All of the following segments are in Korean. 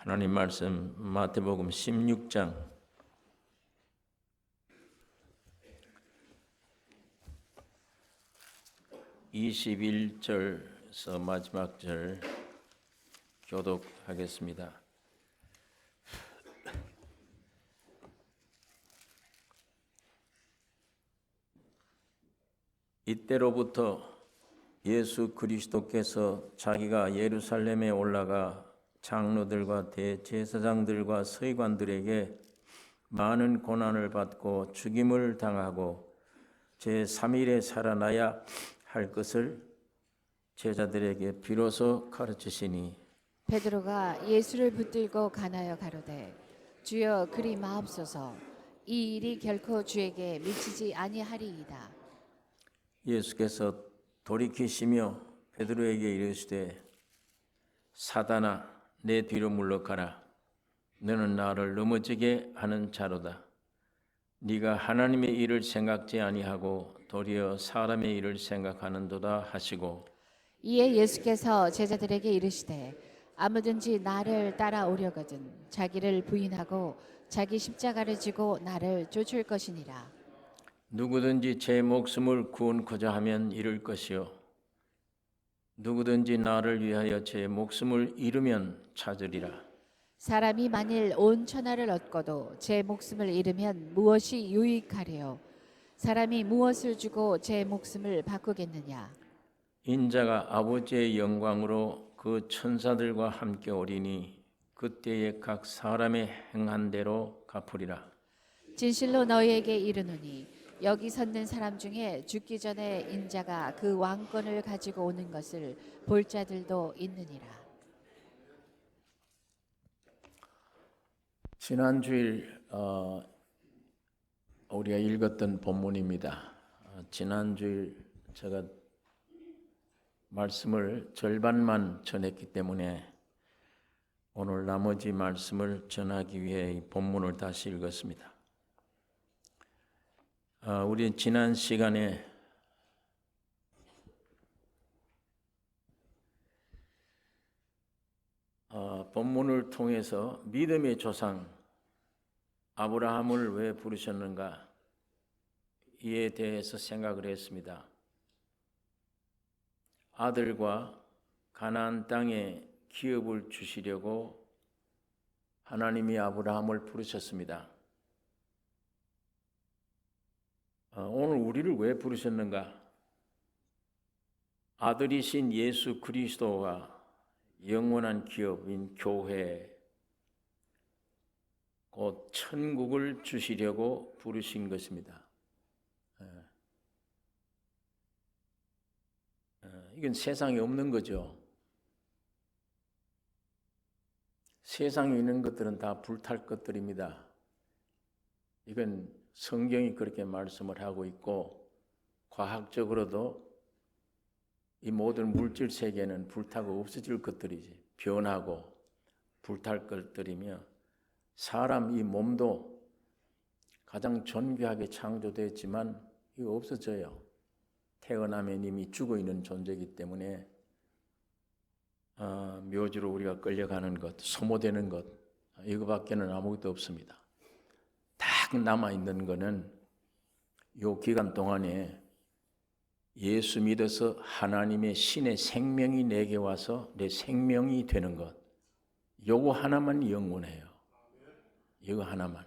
하나님 말씀 마태복음 16장 21절에서 마지막 절 교독하겠습니다. 이때로부터 예수 그리스도께서 자기가 예루살렘에 올라가 장로들과 대제사장들과 서기관들에게 많은 고난을 받고 죽임을 당하고 제3일에 살아나야 할 것을 제자들에게 비로소 가르치시니 베드로가 예수를 붙들고 가나여 가로되 주여 그리 마옵소서 이 일이 결코 주에게 미치지 아니하리이다. 예수께서 돌이키시며 베드로에게 이르시되 사단아 내 뒤로 물러가라. 너는 나를 넘어지게 하는 자로다. 네가 하나님의 일을 생각지 아니하고 도리어 사람의 일을 생각하는도다 하시고 이에 예수께서 제자들에게 이르시되 아무든지 나를 따라오려거든 자기를 부인하고 자기 십자가를 지고 나를 쫓을 것이니라. 누구든지 제 목숨을 구원코자 하면 잃을 것이요 누구든지 나를 위하여 제 목숨을 잃으면 찾으리라. 사람이 만일 온 천하를 얻고도 제 목숨을 잃으면 무엇이 유익하리요? 사람이 무엇을 주고 제 목숨을 바꾸겠느냐? 인자가 아버지의 영광으로 그 천사들과 함께 오리니 그때에 각 사람의 행한 대로 갚으리라. 진실로 너희에게 이르노니 여기 섰는 사람 중에 죽기 전에 인자가 그 왕권을 가지고 오는 것을 볼 자들도 있느니라. 지난 주일 우리가 읽었던 본문입니다. 지난 주일 제가 말씀을 절반만 전했기 때문에 오늘 나머지 말씀을 전하기 위해 이 본문을 다시 읽었습니다. 우리 지난 시간에 본문을 통해서 믿음의 조상 아브라함을 왜 부르셨는가 이에 대해서 생각을 했습니다. 아들과 가나안 땅에 기업을 주시려고 하나님이 아브라함을 부르셨습니다. 오늘 우리를 왜 부르셨는가? 아들이신 예수 그리스도가 영원한 기업인 교회, 곧 천국을 주시려고 부르신 것입니다. 이건 세상에 없는 거죠. 세상에 있는 것들은 다 불탈 것들입니다. 이건 성경이 그렇게 말씀을 하고 있고 과학적으로도 이 모든 물질 세계는 불타고 없어질 것들이지 변하고 불탈 것들이며 사람 이 몸도 가장 존귀하게 창조됐지만 이거 없어져요. 태어나면 이미 죽어있는 존재이기 때문에 묘지로 우리가 끌려가는 것, 소모되는 것 이거밖에는 아무것도 없습니다. 딱 남아있는 거는 요 기간 동안에 예수 믿어서 하나님의 신의 생명이 내게 와서 내 생명이 되는 것 요거 하나만 영원해요. 이거 하나만.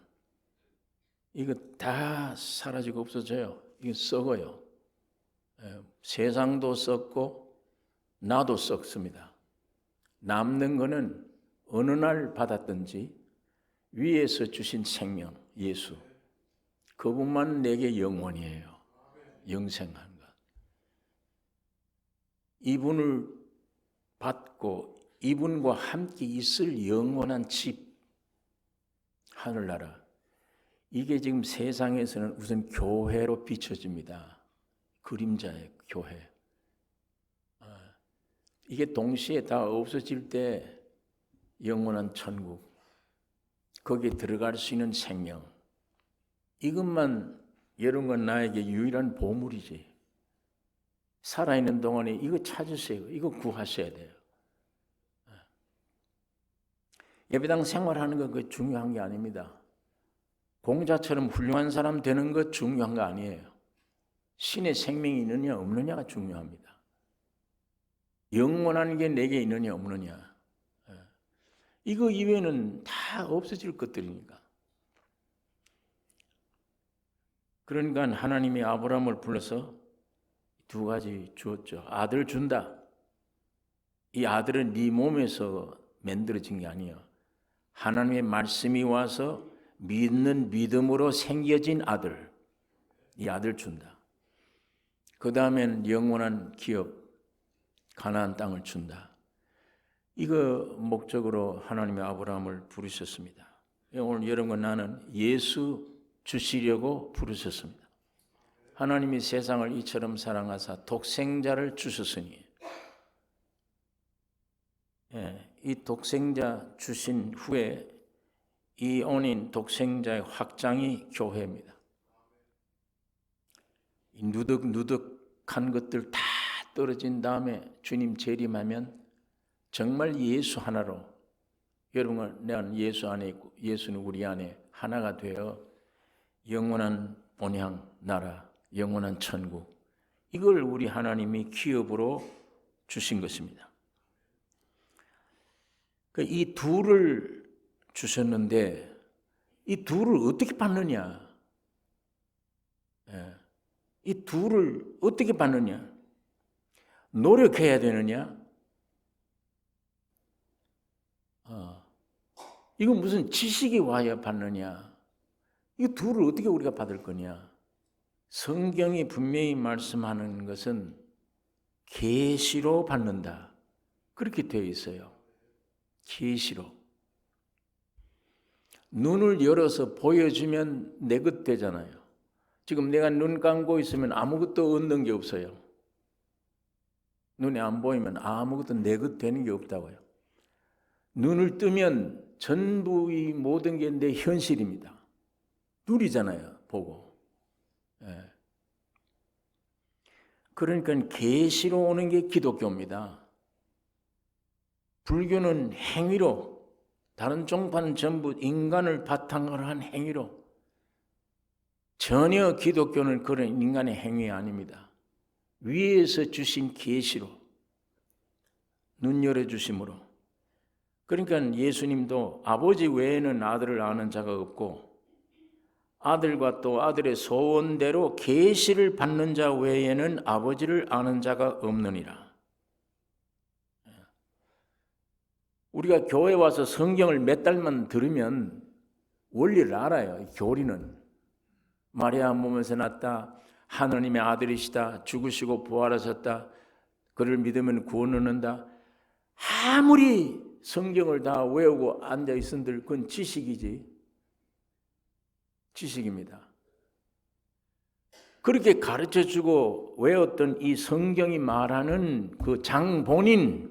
이거 다 사라지고 없어져요. 이거 썩어요. 세상도 썩고 나도 썩습니다. 남는 거는 어느 날 받았든지 위에서 주신 생명 예수 그분만 내게 영원이에요. 영생한 것. 이분을 받고 이분과 함께 있을 영원한 집 하늘나라 이게 지금 세상에서는 우선 교회로 비춰집니다. 그림자의 교회. 이게 동시에 다 없어질 때 영원한 천국 거기에 들어갈 수 있는 생명 이것만 이런 건 나에게 유일한 보물이지. 살아있는 동안에 이거 찾으세요. 이거 구하셔야 돼요. 예배당 생활하는 거 그 중요한 게 아닙니다. 공자처럼 훌륭한 사람 되는 것 중요한 거 아니에요. 신의 생명이 있느냐 없느냐가 중요합니다. 영원한 게 내게 있느냐 없느냐. 이거 이외에는 다 없어질 것들이니까. 그러니까 하나님이 아브라함을 불러서 두 가지 주었죠. 아들 준다. 이 아들은 네 몸에서 만들어진 게 아니에요. 하나님의 말씀이 와서 믿는 믿음으로 생겨진 아들. 이 아들 준다. 그 다음엔 영원한 기업, 가나안 땅을 준다. 이거 목적으로 하나님의 아브라함을 부르셨습니다. 오늘 여러분과 나는 예수 주시려고 부르셨습니다. 하나님이 세상을 이처럼 사랑하사 독생자를 주셨으니, 이 독생자 주신 후에 이온인 독생자의 확장이 교회입니다. 이 누득누득한 것들 다 떨어진 다음에 주님 재림하면 정말 예수 하나로, 여러분 내가 예수 안에 있고 예수는 우리 안에 하나가 되어 영원한 본향 나라, 영원한 천국, 이걸 우리 하나님이 기업으로 주신 것입니다. 이 둘을 주셨는데 이 둘을 어떻게 받느냐? 이 둘을 어떻게 받느냐? 노력해야 되느냐? 이거 무슨 지식이 와야 받느냐? 이 둘을 어떻게 우리가 받을 거냐? 성경이 분명히 말씀하는 것은 계시로 받는다. 그렇게 되어 있어요. 계시로. 눈을 열어서 보여주면 내 것 되잖아요. 지금 내가 눈 감고 있으면 아무것도 얻는 게 없어요. 눈에 안 보이면 아무것도 내 것 되는 게 없다고요. 눈을 뜨면 전부 이 모든 게 내 현실입니다. 눈이잖아요, 보고. 그러니까 계시로 오는 게 기독교입니다. 불교는 행위로, 다른 종파는 전부 인간을 바탕으로 한 행위로, 전혀 기독교는 그런 인간의 행위 아닙니다. 위에서 주신 계시로, 눈 열어주심으로. 그러니까 예수님도 아버지 외에는 아들을 아는 자가 없고, 아들과 또 아들의 소원대로 계시를 받는 자 외에는 아버지를 아는 자가 없느니라. 우리가 교회 와서 성경을 몇 달만 들으면 원리를 알아요. 교리는 마리아 몸에서 났다, 하나님의 아들이시다, 죽으시고 부활하셨다, 그를 믿으면 구원 얻는다. 아무리 성경을 다 외우고 앉아 있은들 그건 지식이지, 지식입니다. 그렇게 가르쳐주고 외웠던 이 성경이 말하는 그 장본인,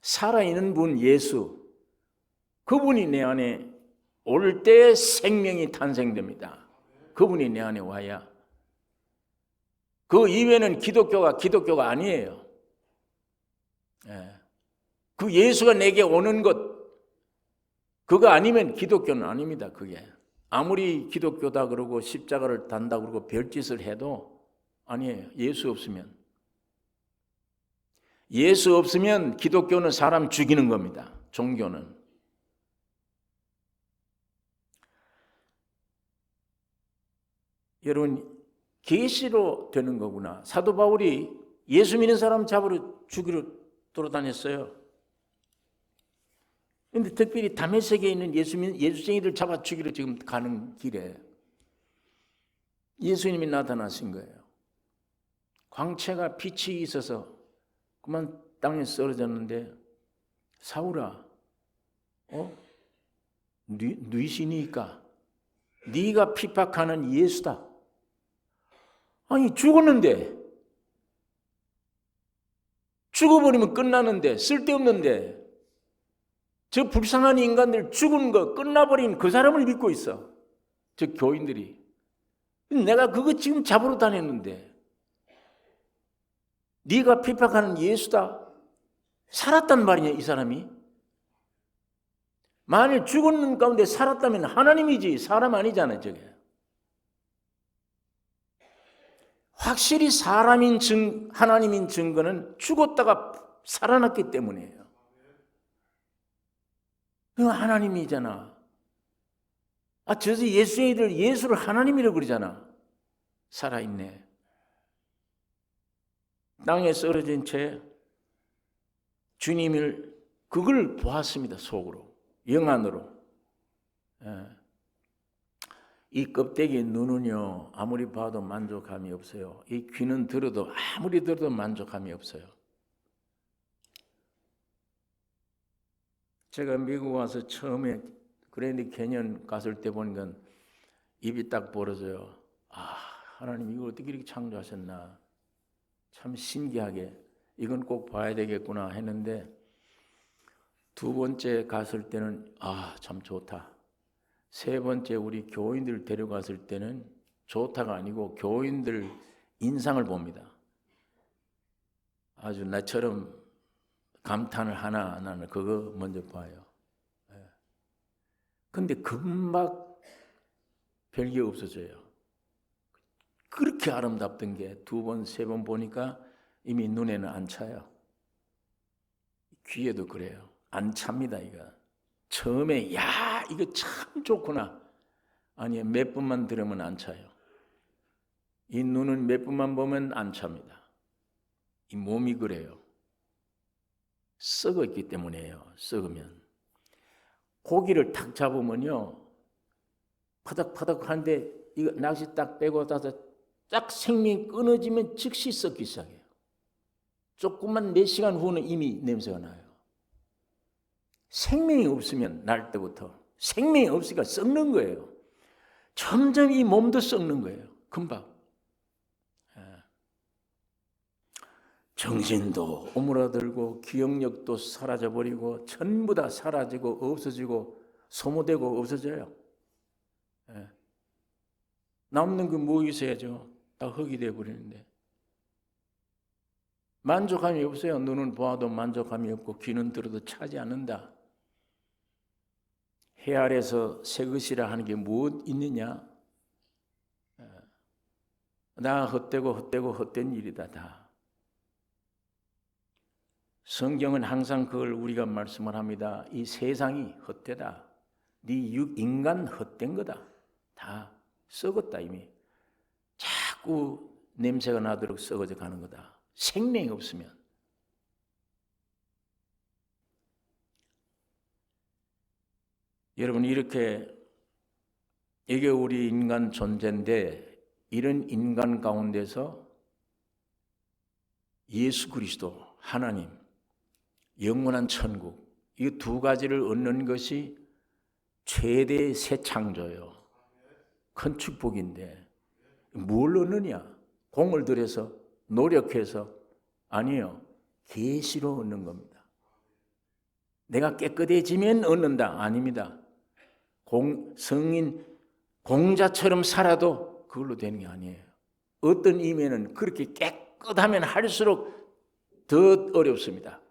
살아있는 분 예수, 그분이 내 안에 올 때 생명이 탄생됩니다. 그분이 내 안에 와야. 그 이외에는 기독교가 아니에요. 그 예수가 내게 오는 것, 그거 아니면 기독교는 아닙니다. 그게 아무리 기독교다 그러고 십자가를 단다 그러고 별짓을 해도 아니에요. 예수 없으면 기독교는 사람 죽이는 겁니다. 종교는. 여러분, 계시로 되는 거구나. 사도 바울이 예수 믿는 사람 잡으러 죽이러 돌아다녔어요. 그런데 특별히 다메섹에 있는 예수쟁이들 잡아 죽이러 지금 가는 길에 예수님이 나타나신 거예요. 광채가 빛이 있어서 그만 땅에 쓰러졌는데, 사울아, 누이시니까 네가 핍박하는 예수다. 아니 죽었는데, 죽어버리면 끝나는데, 쓸데없는데, 저 불쌍한 인간들 죽은 거 끝나버린 그 사람을 믿고 있어. 저 교인들이. 내가 그거 지금 잡으러 다녔는데, 네가 핍박하는 예수다. 살았단 말이냐 이 사람이. 만일 죽었는 가운데 살았다면 하나님이지 사람 아니잖아요. 저게 확실히 하나님인 증거는 죽었다가 살아났기 때문이에요. 그건 하나님이잖아. 저서 예수애들 예수를 하나님이라고 그러잖아. 살아있네. 땅에 쓰러진 채 주님을 그걸 보았습니다. 속으로, 영안으로. 이 껍데기 눈은요 아무리 봐도 만족감이 없어요. 이 귀는 들어도 아무리 들어도 만족감이 없어요. 제가 미국 와서 처음에 그랜드 캐년 갔을 때 보니까 입이 딱 벌어져요. 하나님 이걸 어떻게 이렇게 창조하셨나. 참 신기하게 이건 꼭 봐야 되겠구나 했는데 두 번째 갔을 때는 참 좋다. 세 번째 우리 교인들 데려갔을 때는 좋다가 아니고 교인들 인상을 봅니다. 아주 나처럼 감탄을 하나 나는 그거 먼저 봐요. 근데 금방 별게 없어져요. 그렇게 아름답던 게 두 번, 세 번 보니까 이미 눈에는 안 차요. 귀에도 그래요. 안 찹니다. 이거 처음에 이거 참 좋구나. 아니 몇 번만 들으면 안 차요. 이 눈은 몇 번만 보면 안 찹니다. 이 몸이 그래요. 썩어 있기 때문이에요. 썩으면 고기를 탁 잡으면요 파닥파닥하는데 이거 낚시 딱 빼고 나서 딱 생명이 끊어지면 즉시 썩기 시작해요. 조금만 몇 시간 후는 이미 냄새가 나요. 생명이 없으면 날 때부터 생명이 없으니까 썩는 거예요. 점점 이 몸도 썩는 거예요. 금방. 정신도 오므라들고 기억력도 사라져버리고 전부 다 사라지고 없어지고 소모되고 없어져요. 남는 거 뭐 있어야죠. 다 흙이 되어버리는데. 만족감이 없어요. 눈은 보아도 만족감이 없고 귀는 들어도 차지 않는다. 해 아래서 새 것이라 하는 게 무엇 있느냐? 나 헛된 일이다 다. 성경은 항상 그걸 우리가 말씀을 합니다. 이 세상이 헛되다. 네 인간 헛된 거다. 다 썩었다 이미. 자꾸 냄새가 나도록 썩어져 가는 거다. 생명이 없으면. 여러분 이게 우리 인간 존재인데 이런 인간 가운데서 예수 그리스도 하나님 영원한 천국 이 두 가지를 얻는 것이 최대의 새 창조예요. 큰 축복인데 뭘 얻느냐? 공을 들여서 노력해서 아니에요. 계시로 얻는 겁니다. 내가 깨끗해지면 얻는다. 아닙니다. 성인 공자처럼 살아도 그걸로 되는 게 아니에요. 어떤 의미에는 그렇게 깨끗하면 할수록 더 어렵습니다.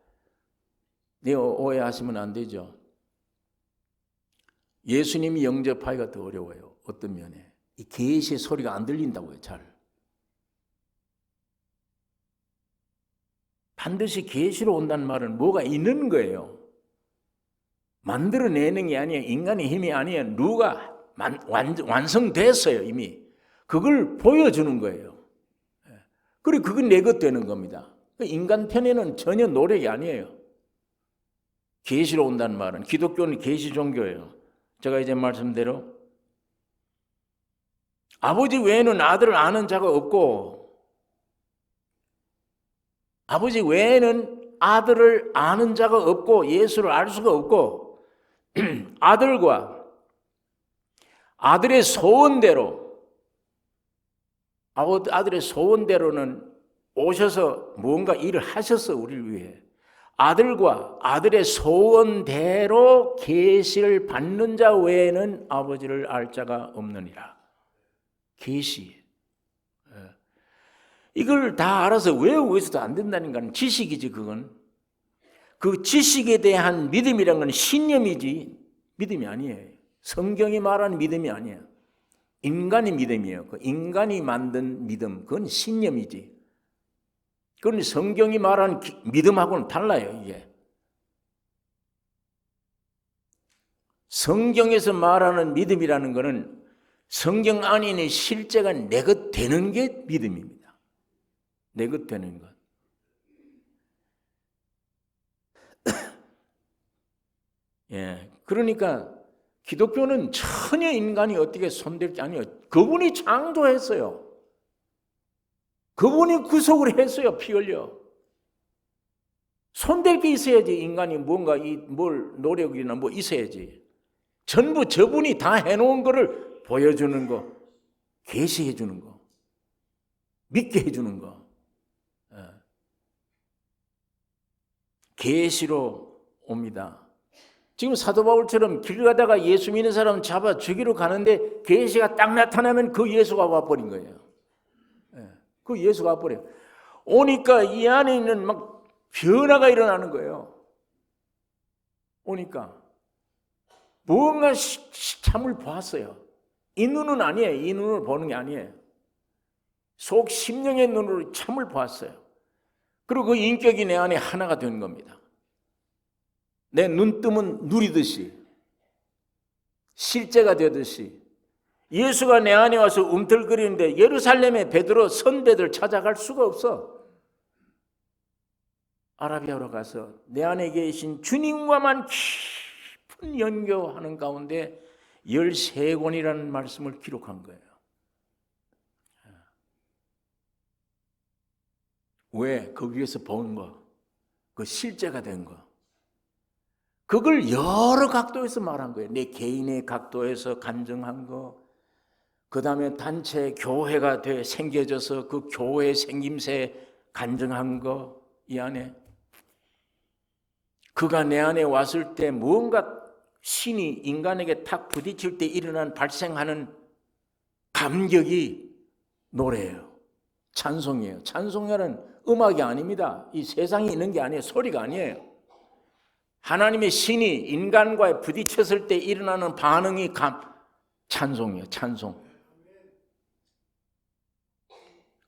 오해하시면 안 되죠. 예수님이 영접하기가 더 어려워요. 어떤 면에. 이 계시의 소리가 안 들린다고요. 잘. 반드시 계시로 온다는 말은 뭐가 있는 거예요. 만들어내는 게 아니에요. 인간의 힘이 아니에요. 누가 완성됐어요. 이미. 그걸 보여주는 거예요. 그리고 그건 내 것 되는 겁니다. 인간 편에는 전혀 노력이 아니에요. 계시로 온다는 말은 기독교는 계시 종교예요. 제가 이제 말씀대로 아버지 외에는 아들을 아는 자가 없고 아버지 외에는 아들을 아는 자가 없고 예수를 알 수가 없고 아들과 아들의 소원대로 아들의 소원대로는 오셔서 무언가 일을 하셨어 우리를 위해. 아들과 아들의 소원대로 계시를 받는 자 외에는 아버지를 알 자가 없느니라. 계시. 이걸 다 알아서 외우고 있어도 안 된다는 건 지식이지 그건. 그 지식에 대한 믿음이란 건 신념이지 믿음이 아니에요. 성경이 말하는 믿음이 아니에요. 인간의 믿음이에요. 그 인간이 만든 믿음, 그건 신념이지. 그건 성경이 말하는 믿음하고는 달라요, 이게. 성경에서 말하는 믿음이라는 것은 성경 안에 있는 실제가 내 것 되는 게 믿음입니다. 내 것 되는 것. 예, 그러니까 기독교는 전혀 인간이 어떻게 손댈 게 아니에요. 그분이 창조했어요. 그분이 구속을 했어요. 피 흘려. 손댈 게 있어야지. 인간이 뭔가 뭘 노력이나 뭐 있어야지. 전부 저분이 다 해놓은 거를 보여주는 거, 계시해 주는 거, 믿게 해주는 거. 계시로 옵니다. 지금 사도 바울처럼 길 가다가 예수 믿는 사람 잡아 죽이러 가는데 계시가 딱 나타나면 그 예수가 와버린 거예요. 그 예수가 와버려요. 오니까 이 안에 있는 막 변화가 일어나는 거예요. 오니까 뭔가 참을 보았어요. 이 눈은 아니에요. 이 눈을 보는 게 아니에요. 속 심령의 눈으로 참을 보았어요. 그리고 그 인격이 내 안에 하나가 된 겁니다. 내 눈뜨면 누리듯이, 실제가 되듯이 예수가 내 안에 와서 움틀거리는데 예루살렘에 베드로, 선배들 찾아갈 수가 없어. 아라비아로 가서 내 안에 계신 주님과만 깊은 연교하는 가운데 13권이라는 말씀을 기록한 거예요. 왜? 거기에서 본 거, 그 실제가 된 거. 그걸 여러 각도에서 말한 거예요. 내 개인의 각도에서 간증한 거, 그 다음에 단체 교회가 생겨져서 그 교회 생김새 간증한 거, 이 안에. 그가 내 안에 왔을 때 무언가 신이 인간에게 탁 부딪힐 때 일어난 발생하는 감격이 노래예요. 찬송이에요. 찬송이라는 음악이 아닙니다. 이 세상에 있는 게 아니에요. 소리가 아니에요. 하나님의 신이 인간과 부딪혔을 때 일어나는 반응이 찬송이에요. 찬송.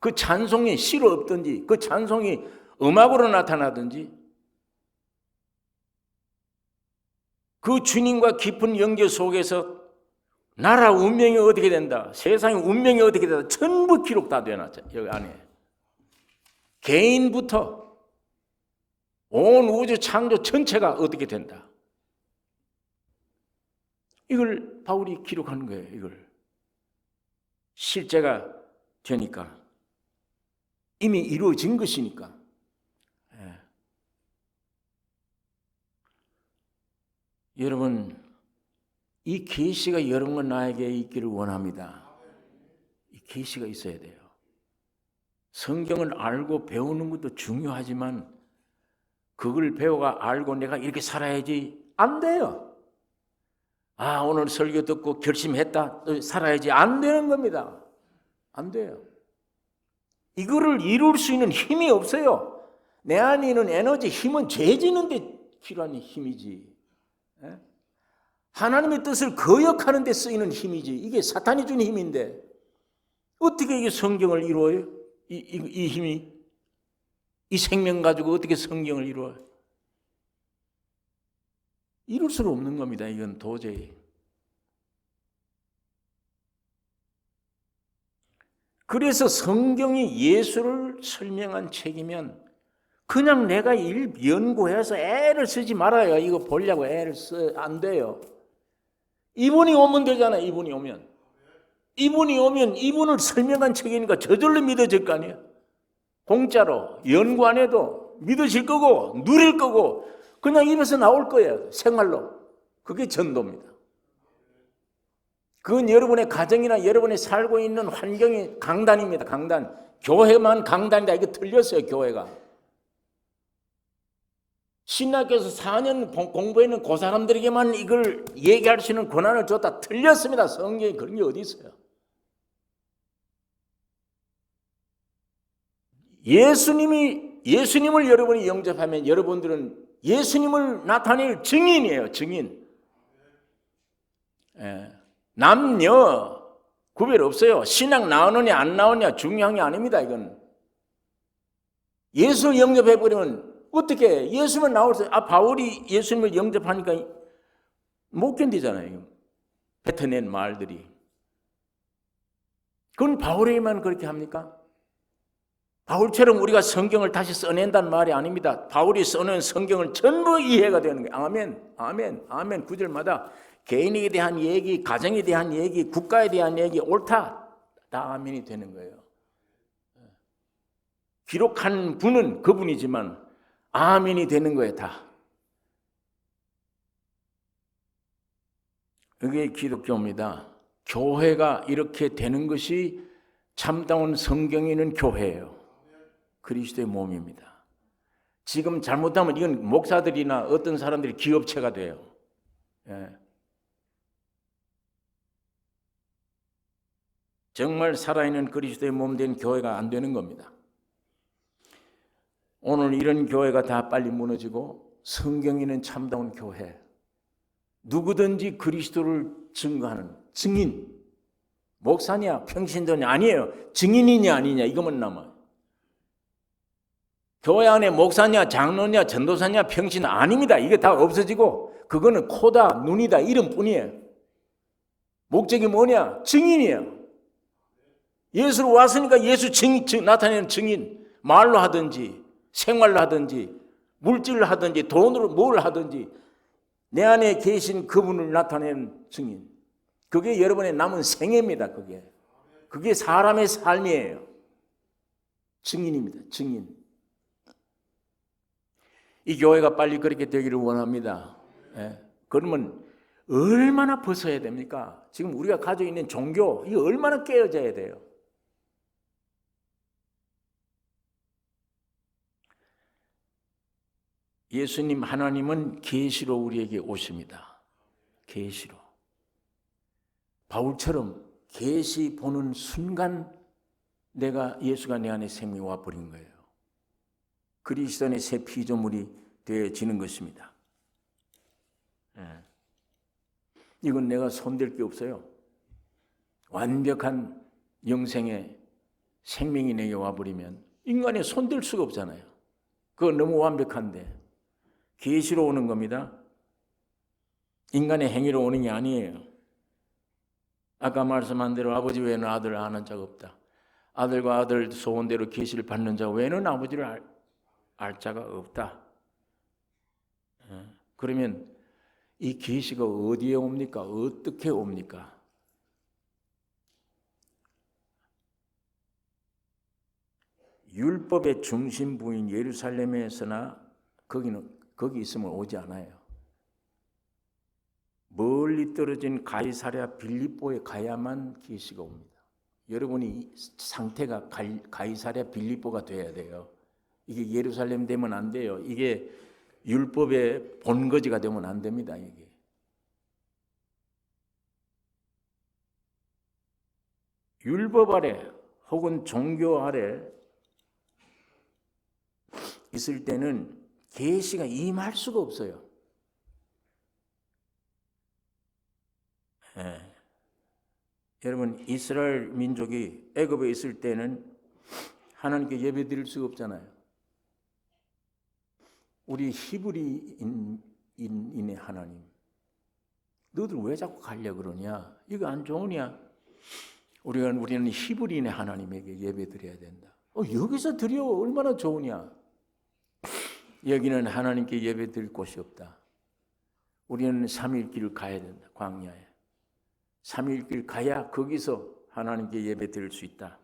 그 찬송이 시로 없든지 그 찬송이 음악으로 나타나든지 그 주님과 깊은 연결 속에서 나라 운명이 어떻게 된다, 세상의 운명이 어떻게 된다, 전부 기록 다 되어놨죠. 여기 안에 개인부터 온 우주 창조 전체가 어떻게 된다, 이걸 바울이 기록하는 거예요. 이걸 실제가 되니까, 이미 이루어진 것이니까. 여러분, 이 계시가 여러분과 나에게 있기를 원합니다. 이 계시가 있어야 돼요. 성경을 알고 배우는 것도 중요하지만 그걸 배워가 알고 내가 이렇게 살아야지 안 돼요. 아, 오늘 설교 듣고 결심했다, 살아야지 안 되는 겁니다. 안 돼요. 이거를 이룰 수 있는 힘이 없어요. 내 안에 있는 에너지, 힘은 죄 지는 데 필요한 힘이지. 하나님의 뜻을 거역하는 데 쓰이는 힘이지. 이게 사탄이 준 힘인데 어떻게 이게 성경을 이루어요? 이 힘이, 이 생명 가지고 어떻게 성경을 이루어요? 이룰 수가 없는 겁니다. 이건 도저히. 그래서 성경이 예수를 설명한 책이면 그냥 내가 연구해서 애를 쓰지 말아요. 이거 보려고 애를 안 돼요. 이분이 오면 되잖아요. 이분이 오면 이분을 설명한 책이니까 저절로 믿어질 거 아니에요. 공짜로 연구 안 해도 믿어질 거고 누릴 거고 그냥 입에서 나올 거예요. 생활로. 그게 전도입니다. 그건 여러분의 가정이나 여러분이 살고 있는 환경이 강단입니다. 강단. 교회만 강단이다. 이거 틀렸어요. 교회가. 신학교에서 4년 공부했는 그 사람들에게만 이걸 얘기할 수 있는 권한을 줬다. 틀렸습니다. 성경에 그런 게 어디 있어요? 예수님을 여러분이 영접하면 여러분들은 예수님을 나타낼 증인이에요. 증인. 남녀 구별 없어요. 신앙 나오느냐 안 나오느냐 중요한 게 아닙니다. 이건 예수를 영접해버리면 어떻게 예수만 나올 때 바울이 예수님을 영접하니까 못 견디잖아요. 뱉어낸 말들이. 그건 바울에게만 그렇게 합니까? 바울처럼 우리가 성경을 다시 써낸다는 말이 아닙니다. 바울이 써낸 성경을 전부 이해가 되는 거예요. 아멘, 아멘, 아멘. 구절마다 개인에 대한 얘기, 가정에 대한 얘기, 국가에 대한 얘기, 옳다. 다 아멘이 되는 거예요. 기록한 분은 그분이지만 아멘이 되는 거예요, 다. 그게 기독교입니다. 교회가 이렇게 되는 것이 참다운 성경이 있는 교회예요. 그리스도의 몸입니다. 지금 잘못하면 이건 목사들이나 어떤 사람들이 기업체가 돼요. 정말 살아있는 그리스도의 몸 된 교회가 안 되는 겁니다. 오늘 이런 교회가 다 빨리 무너지고 성경이 있는 참다운 교회, 누구든지 그리스도를 증거하는 증인, 목사냐 평신도냐 아니에요. 증인이냐 아니냐 이것만 남아요. 교회 안에 목사냐 장로냐 전도사냐 평신 아닙니다. 이게 다 없어지고 그거는 코다 눈이다 이름뿐이에요. 목적이 뭐냐? 증인이에요. 예수로 왔으니까 예수 나타내는 증인, 말로 하든지 생활로 하든지 물질로 하든지 돈으로 뭘 하든지 내 안에 계신 그분을 나타내는 증인. 그게 여러분의 남은 생애입니다. 그게 사람의 삶이에요. 증인입니다. 증인. 이 교회가 빨리 그렇게 되기를 원합니다. 그러면 얼마나 벗어야 됩니까? 지금 우리가 가지고 있는 종교, 이게 얼마나 깨어져야 돼요? 예수님 하나님은 계시로 우리에게 오십니다. 계시로. 바울처럼 계시 보는 순간 예수가 내 안에 생명이 와버린 거예요. 그리스도 안에 새 피조물이 되어지는 것입니다. 이건 내가 손댈 게 없어요. 완벽한 영생의 생명이 내게 와버리면 인간이 손댈 수가 없잖아요. 그건 너무 완벽한데 계시로 오는 겁니다. 인간의 행위로 오는 게 아니에요. 아까 말씀한 대로 아버지 외에는 아들을 아는 자가 없다. 아들과 아들 소원대로 계시를 받는 자 외에는 아버지를 알 자가 없다. 그러면 이 계시가 어디에 옵니까? 어떻게 옵니까? 율법의 중심부인 예루살렘에서나 거기 있으면 오지 않아요. 멀리 떨어진 가이사랴 빌립보에 가야만 계시가 옵니다. 여러분이 상태가 가이사랴 빌립보가 돼야 돼요. 이게 예루살렘 되면 안 돼요. 이게 율법의 본거지가 되면 안 됩니다. 이게. 율법 아래 혹은 종교 아래 있을 때는 계시가 임할 수가 없어요. 여러분 이스라엘 민족이 애굽에 있을 때는 하나님께 예배드릴 수가 없잖아요. 우리 히브리인의 하나님, 너들 왜 자꾸 가려고 그러냐? 이거 안 좋으냐? 우리는 히브리인의 하나님에게 예배드려야 된다. 여기서 드려 얼마나 좋으냐? 여기는 하나님께 예배드릴 곳이 없다. 우리는 3일 길을 가야 된다. 광야에 3일 길 가야 거기서 하나님께 예배드릴 수 있다.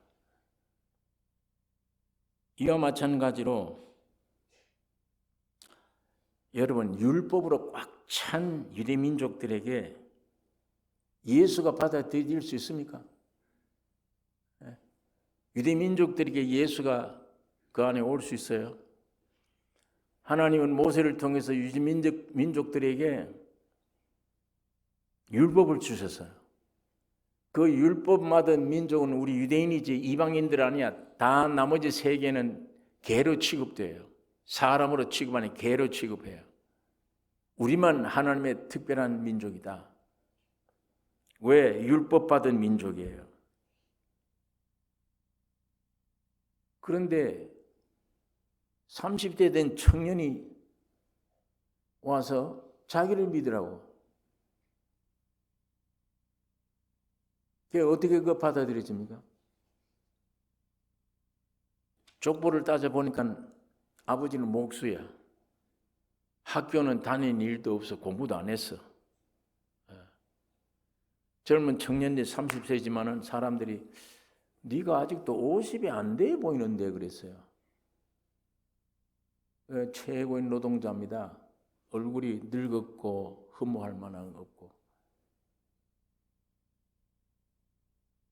이와 마찬가지로 여러분 율법으로 꽉 찬 유대 민족들에게 예수가 받아들일 수 있습니까? 유대 민족들에게 예수가 그 안에 올 수 있어요? 하나님은 모세를 통해서 유대 민족들에게 율법을 주셨어요. 그 율법 받은 민족은 우리 유대인이지 이방인들 아니야. 다 나머지 세계는 개로 취급돼요. 사람으로 취급 아니 개로 취급해요. 우리만 하나님의 특별한 민족이다. 왜? 율법 받은 민족이에요. 그런데 30대 된 청년이 와서 자기를 믿으라고. 그게 어떻게 그거 받아들여집니까? 족보를 따져보니까 아버지는 목수야. 학교는 다닌 일도 없어. 공부도 안 했어. 젊은 청년들 30세지만은 사람들이 네가 아직도 50이 안 돼 보이는데 그랬어요. 최고의 노동자입니다. 얼굴이 늙었고 흠모할 만한 거 없고.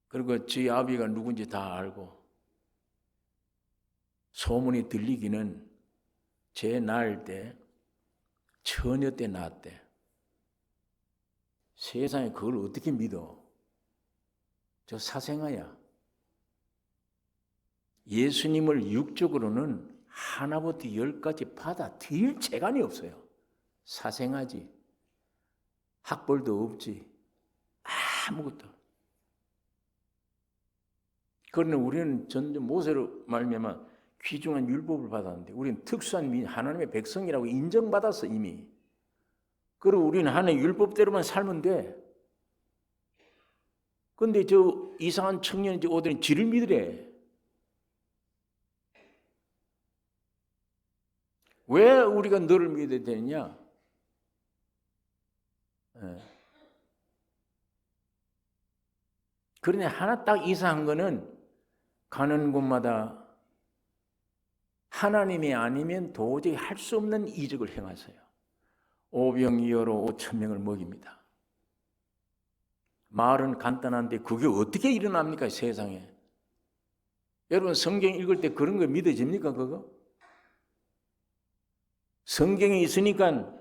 그리고 지 아비가 누군지 다 알고. 소문이 들리기는 제 낳을 때 처녀 때 낳았대. 세상에 그걸 어떻게 믿어? 저 사생아야. 예수님을 육적으로는 하나부터 10까지 받아들일 재간이 없어요. 사생아지. 학벌도 없지. 아무것도. 그러나 우리는 전전 모세로 말미암아 귀중한 율법을 받았는데 우리는 특수한 하나님의 백성이라고 인정받았어 이미. 그리고 우리는 하나님의 율법대로만 살면 돼. 그런데 저 이상한 청년이 오더니 지를 믿으래. 왜 우리가 너를 믿어야 되느냐? 그러니 하나 딱 이상한 거는 가는 곳마다 하나님이 아니면 도저히 할 수 없는 이적을 행하세요. 오병이어로 5,000명을 먹입니다. 말은 간단한데 그게 어떻게 일어납니까 세상에? 여러분 성경 읽을 때 그런 거 믿어집니까 그거? 성경에 있으니까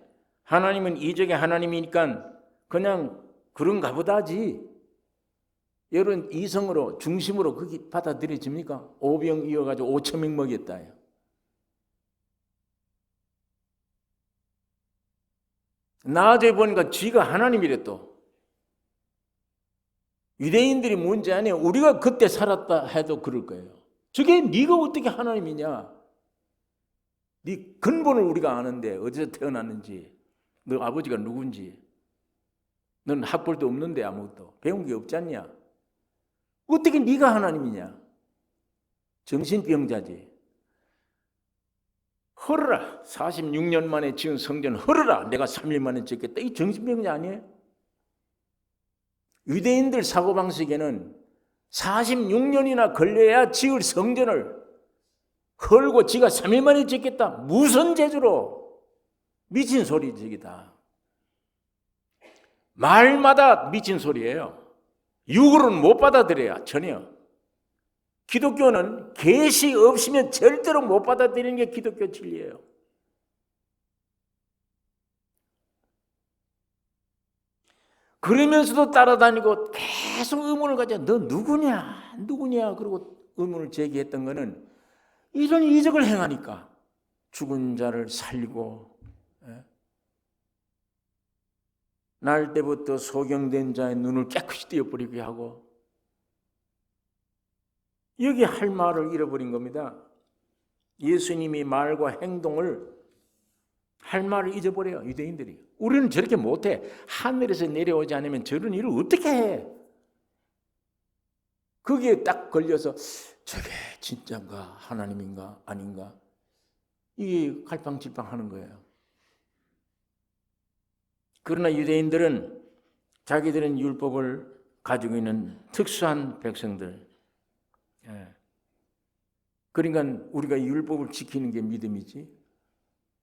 하나님은 이적의 하나님이니까 그냥 그런가 보다지. 여러분 이성으로 중심으로 그게 받아들여집니까? 오병이어가지고 5,000명 먹였다. 나중에 보니까 쥐가 하나님이래 또. 유대인들이 문제 아니에요. 우리가 그때 살았다 해도 그럴 거예요. 저게 네가 어떻게 하나님이냐? 네 근본을 우리가 아는데 어디서 태어났는지, 너 아버지가 누군지, 너는 학벌도 없는데 아무것도 배운 게 없지 않냐? 어떻게 네가 하나님이냐? 정신병자지. 헐어라. 46년 만에 지은 성전 헐어라. 내가 3일 만에 짓겠다. 이 정신병자 아니에요? 유대인들 사고방식에는 46년이나 걸려야 지을 성전을 헐고 지가 3일 만에 짓겠다. 무슨 재주로? 미친 소리 저기다. 말마다 미친 소리예요. 육으로는 못 받아들여야 전혀. 기독교는 계시 없으면 절대로 못 받아들이는 게 기독교 진리예요. 그러면서도 따라다니고 계속 의문을 가져. 너 누구냐? 누구냐? 그러고 의문을 제기했던 거는 이런 이적을 행하니까 죽은 자를 살리고 날 때부터 소경된 자의 눈을 깨끗이 띄어버리게 하고 여기 할 말을 잃어버린 겁니다. 예수님이 말과 행동을 할 말을 잊어버려요. 유대인들이. 우리는 저렇게 못해. 하늘에서 내려오지 않으면 저런 일을 어떻게 해? 거기에 딱 걸려서 저게 진짜인가 하나님인가 아닌가 이게 갈팡질팡하는 거예요. 그러나 유대인들은 자기들은 율법을 가지고 있는 특수한 백성들. 그러니까 우리가 율법을 지키는 게 믿음이지.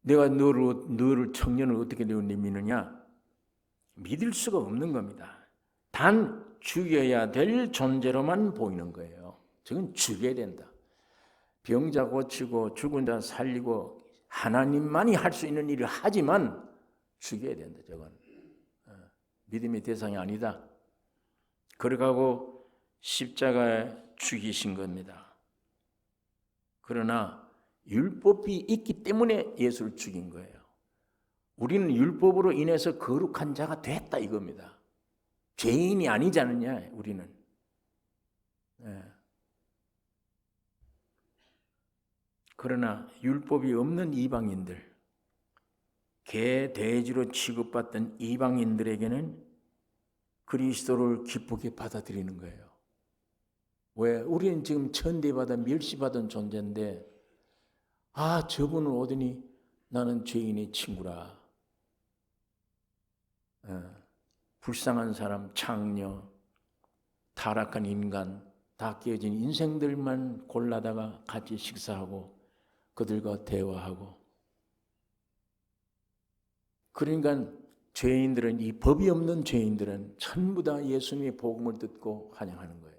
내가 너를 청년을 어떻게 내어 믿느냐? 믿을 수가 없는 겁니다. 단 죽여야 될 존재로만 보이는 거예요. 저건 죽여야 된다. 병자 고치고 죽은 자 살리고 하나님만이 할 수 있는 일을 하지만 죽여야 된다. 저건 믿음의 대상이 아니다. 그러고 십자가에 죽이신 겁니다. 그러나 율법이 있기 때문에 예수를 죽인 거예요. 우리는 율법으로 인해서 거룩한 자가 됐다 이겁니다. 죄인이 아니지 않느냐 우리는. 예. 그러나 율법이 없는 이방인들, 개 돼지로 취급받던 이방인들에게는 그리스도를 기쁘게 받아들이는 거예요. 왜? 우리는 지금 천대받아 멸시받은 존재인데, 아, 저분은 오더니 나는 죄인의 친구라. 불쌍한 사람, 창녀, 타락한 인간, 다 깨어진 인생들만 골라다가 같이 식사하고 그들과 대화하고. 그러니까 죄인들은, 이 법이 없는 죄인들은 전부 다 예수님의 복음을 듣고 환영하는 거예요.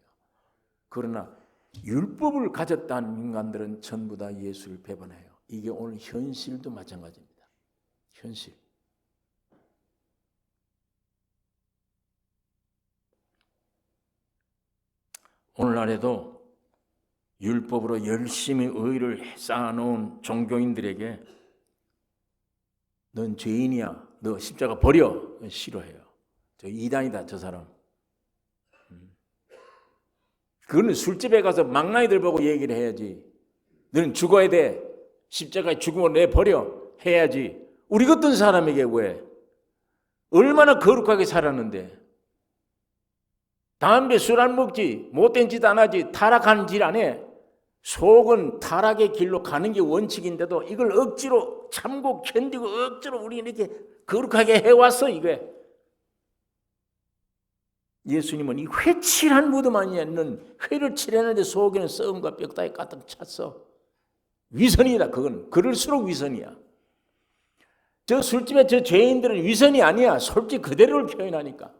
그러나 율법을 가졌다는 인간들은 전부 다 예수를 배반해요. 이게 오늘 현실도 마찬가지입니다. 현실. 오늘날에도 율법으로 열심히 의를 쌓아놓은 종교인들에게 넌 죄인이야, 너 십자가 버려, 싫어해요. 저 이단이다, 저 사람. 그거는 술집에 가서 망나이들 보고 얘기를 해야지. 너는 죽어야 돼, 십자가에 죽음을 내버려 해야지. 우리 같은 사람에게 왜? 얼마나 거룩하게 살았는데. 담배, 술 안 먹지, 못된 짓 안 하지, 타락하는 짓 안 해. 속은 타락의 길로 가는 게 원칙인데도 이걸 억지로 참고 견디고 억지로 우리 이렇게 거룩하게 해왔어. 이게 예수님은 이 회칠한 무덤 안에 있는 회를 칠했는데 속에는 썩음과 뼈다귀 가득 찼어. 위선이다. 그건 그럴수록 위선이야. 저 술집에 저 죄인들은 위선이 아니야. 솔직히 그대로를 표현하니까.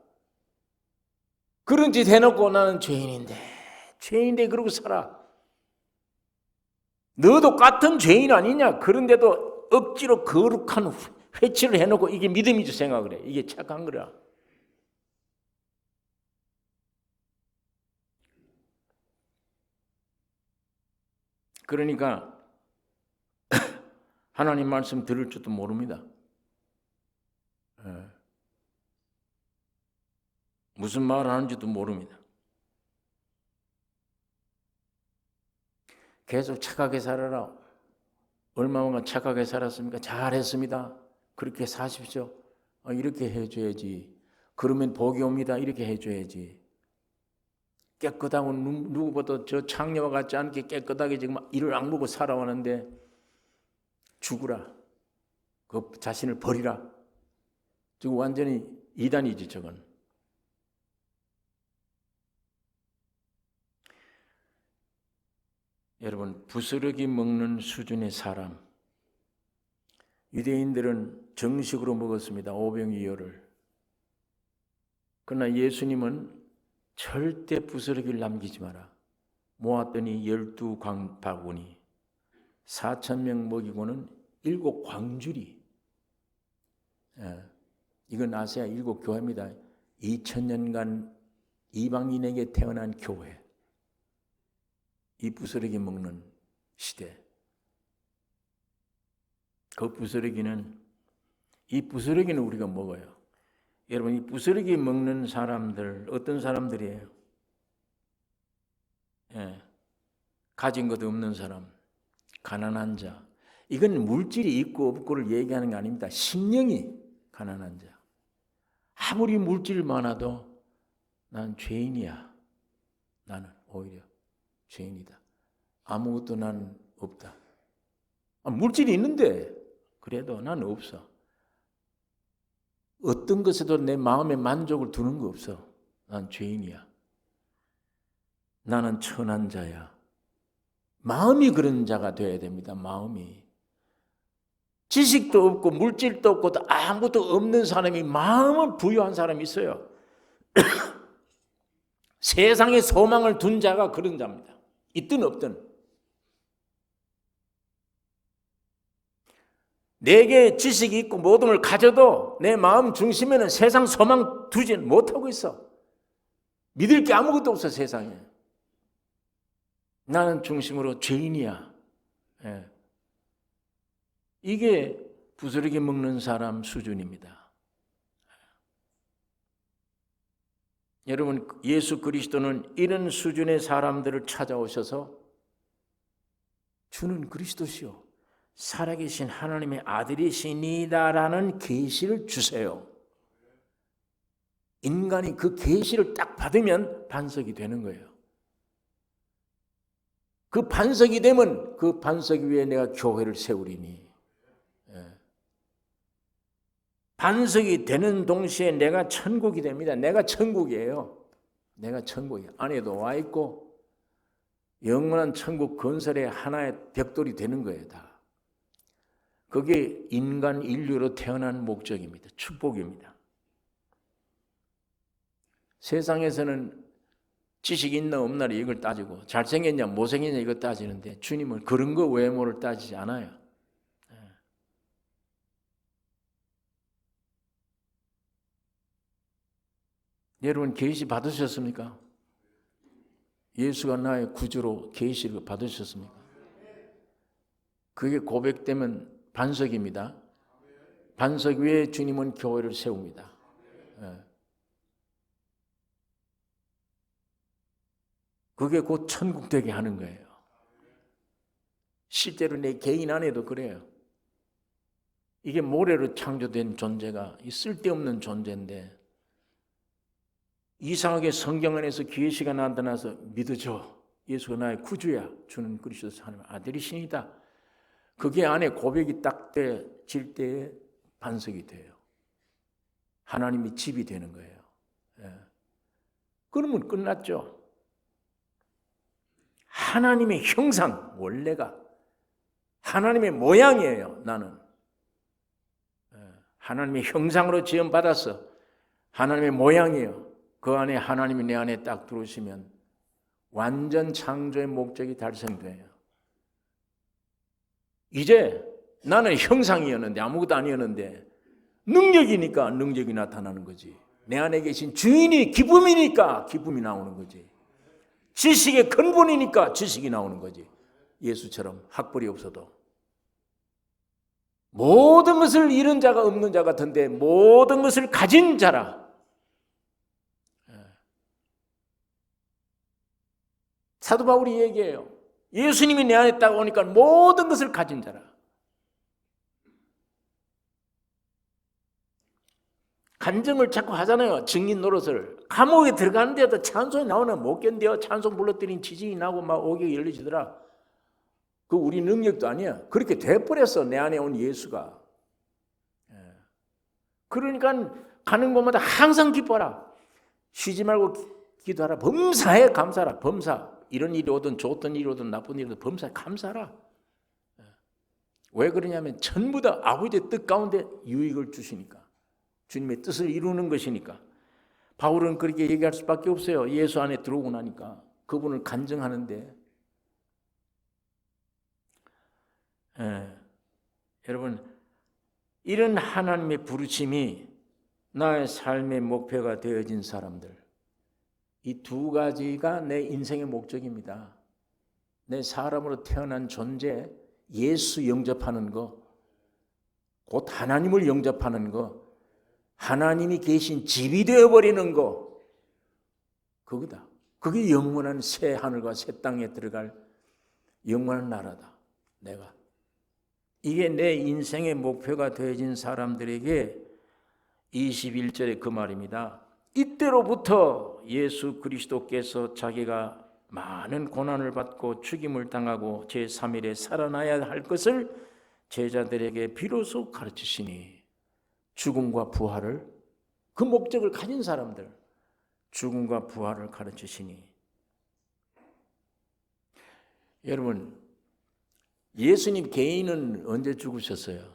그런 짓 해놓고 나는 죄인인데 그러고 살아. 너도 같은 죄인 아니냐? 그런데도 억지로 거룩한 회치를 해놓고 이게 믿음이지 생각을 해. 이게 착한 거라. 그러니까 하나님 말씀 들을 줄도 모릅니다. 무슨 말을 하는지도 모릅니다. 계속 착하게 살아라. 얼마나 착하게 살았습니까? 잘했습니다. 그렇게 사십시오. 이렇게 해줘야지. 그러면 복이 옵니다. 이렇게 해줘야지. 깨끗하고 누구보다 저 창녀와 같지 않게 깨끗하게 지금 이를 악물고 살아왔는데 죽으라. 그 자신을 버리라. 지금 완전히 이단이지 저건. 여러분, 부스러기 먹는 수준의 사람. 유대인들은 정식으로 먹었습니다. 오병이어를. 그러나 예수님은 절대 부스러기를 남기지 마라. 모았더니 12바구니 4,000명 먹이고는 7광주리. 이건 아시아 7교회입니다. 2000년간 이방인에게 태어난 교회. 이 부스러기 먹는 시대. 그 부스러기는, 이 부스러기는 우리가 먹어요. 여러분, 이 부스러기 먹는 사람들 어떤 사람들이에요? 가진 것 없는 사람, 가난한 자. 이건 물질이 있고 없고를 얘기하는 게 아닙니다. 심령이 가난한 자. 아무리 물질 많아도 난 죄인이야. 나는 오히려 죄인이다. 아무것도 난 없다. 물질이 있는데 그래도 난 없어. 어떤 것에도 내 마음에 만족을 두는 거 없어. 난 죄인이야. 나는 천한 자야. 마음이 그런 자가 되어야 됩니다. 마음이. 지식도 없고 물질도 없고 아무것도 없는 사람이 마음을 부여한 사람이 있어요. 세상에 소망을 둔 자가 그런 자입니다. 있든 없든. 내게 지식이 있고 모든 걸 가져도 내 마음 중심에는 세상 소망 두지 못하고 있어. 믿을 게 아무것도 없어 세상에. 나는 중심으로 죄인이야. 이게 부스러기 먹는 사람 수준입니다. 여러분, 예수 그리스도는 이런 수준의 사람들을 찾아오셔서 주는 그리스도시요 살아계신 하나님의 아들이시니다라는 계시를 주세요. 인간이 그 계시를 딱 받으면 반석이 되는 거예요. 그 반석이 되면 그 반석 위에 내가 교회를 세우리니, 반석이 되는 동시에 내가 천국이 됩니다. 내가 천국이에요. 내가 천국이 안에도 와 있고 영원한 천국 건설의 하나의 벽돌이 되는 거예요. 다. 그게 인간 인류로 태어난 목적입니다. 축복입니다. 세상에서는 지식이 있나 없나 이걸 따지고 잘생겼냐 못생겼냐 이거 따지는데 주님은 그런 거 외모를 따지지 않아요. 여러분 계시 받으셨습니까? 예수가 나의 구주로 계시를 받으셨습니까? 그게 고백되면 반석입니다. 반석 위에 주님은 교회를 세웁니다. 그게 곧 천국 되게 하는 거예요. 실제로 내 개인 안에도 그래요. 이게 모래로 창조된 존재가 쓸데없는 존재인데 이상하게 성경 안에서 계시가 나타나서 믿어줘. 예수가 나의 구주야. 주는 그리스도 하나님의 아들이시니다. 그게 안에 고백이 딱 질 때에 반석이 돼요. 하나님이 집이 되는 거예요. 그러면 끝났죠. 하나님의 형상, 원래가 하나님의 모양이에요. 나는 하나님의 형상으로 지음받았어. 하나님의 모양이에요. 그 안에 하나님이 내 안에 딱 들어오시면 완전 창조의 목적이 달성돼요. 이제 나는 형상이었는데 아무것도 아니었는데 능력이니까 능력이 나타나는 거지. 내 안에 계신 주인이 기쁨이니까 기쁨이 나오는 거지. 지식의 근본이니까 지식이 나오는 거지. 예수처럼 학벌이 없어도 모든 것을 잃은 자가 없는 자 같은데 모든 것을 가진 자라. 사도 바울이 얘기해요. 예수님이 내 안에 딱 오니까 모든 것을 가진 자라. 간증을 자꾸 하잖아요. 증인 노릇을. 감옥에 들어가는데도 찬송이 나오면 못 견뎌. 찬송 불러드린 지진이 나고 막 오기가 열리지더라. 그 우리 능력도 아니야. 그렇게 돼버렸어. 내 안에 온 예수가. 그러니까 가는 곳마다 항상 기뻐라. 쉬지 말고 기도하라. 범사에 감사하라. 범사. 이런 일이 오든 좋던 일이 오든 나쁜 일이 오든 범사에 감사하라. 왜 그러냐면 전부 다 아버지의 뜻 가운데 유익을 주시니까. 주님의 뜻을 이루는 것이니까. 바울은 그렇게 얘기할 수밖에 없어요. 예수 안에 들어오고 나니까. 그분을 간증하는데. 여러분, 이런 하나님의 부르심이 나의 삶의 목표가 되어진 사람들, 이 두 가지가 내 인생의 목적입니다. 내 사람으로 태어난 존재, 예수 영접하는 거, 곧 하나님을 영접하는 거, 하나님이 계신 집이 되어버리는 거, 그거다. 그게 영원한 새 하늘과 새 땅에 들어갈 영원한 나라다. 내가. 이게 내 인생의 목표가 되어진 사람들에게 21절에 그 말입니다. 이때로부터 예수 그리스도께서 자기가 많은 고난을 받고 죽임을 당하고 제3일에 살아나야 할 것을 제자들에게 비로소 가르치시니, 죽음과 부활을, 그 목적을 가진 사람들, 죽음과 부활을 가르치시니. 여러분, 예수님 개인은 언제 죽으셨어요?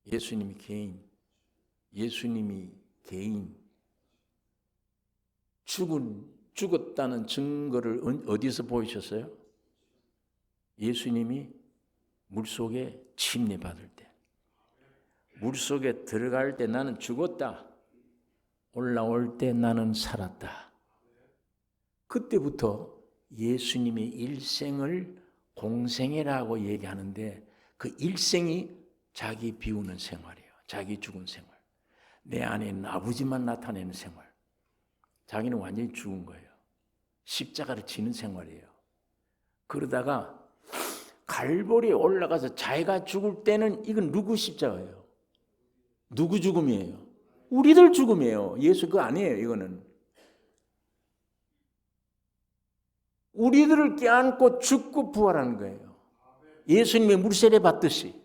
예수님이 개인. 죽었다는 증거를 어디서 보이셨어요? 예수님이 물속에 침례받을 때. 물속에 들어갈 때 나는 죽었다. 올라올 때 나는 살았다. 그때부터 예수님의 일생을 공생애라고 얘기하는데 그 일생이 자기 비우는 생활이에요. 자기 죽은 생활. 내 안에 있는 아버지만 나타내는 생활. 자기는 완전히 죽은 거예요. 십자가를 지는 생활이에요. 그러다가 갈보리에 올라가서 자기가 죽을 때는 이건 누구 십자가예요? 누구 죽음이에요? 우리들 죽음이에요. 예수 그거 아니에요. 이거는 우리들을 껴안고 죽고 부활하는 거예요. 예수님이 물세례 받듯이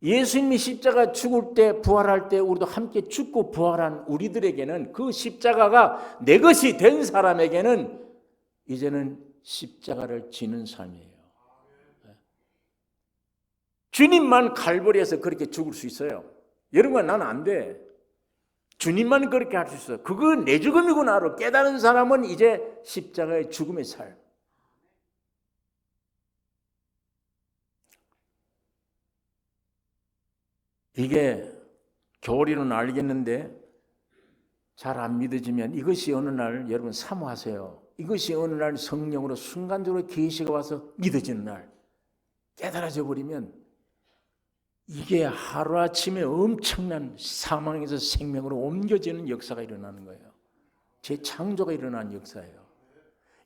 예수님이 십자가 죽을 때 부활할 때 우리도 함께 죽고 부활한 우리들에게는 그 십자가가 내 것이 된 사람에게는 이제는 십자가를 지는 삶이에요. 주님만 갈보리에서 그렇게 죽을 수 있어요. 여러분, 나는 안 돼. 주님만 그렇게 할 수 있어. 그거 내 죽음이구나로 깨달은 사람은 이제 십자가의 죽음의 삶. 이게 교리로는 알겠는데 잘 안 믿어지면 이것이 어느 날 여러분 사모하세요. 이것이 어느 날 성령으로 순간적으로 계시가 와서 믿어지는 날 깨달아져 버리면 이게 하루아침에 엄청난 사망에서 생명으로 옮겨지는 역사가 일어나는 거예요. 재창조가 일어나는 역사예요.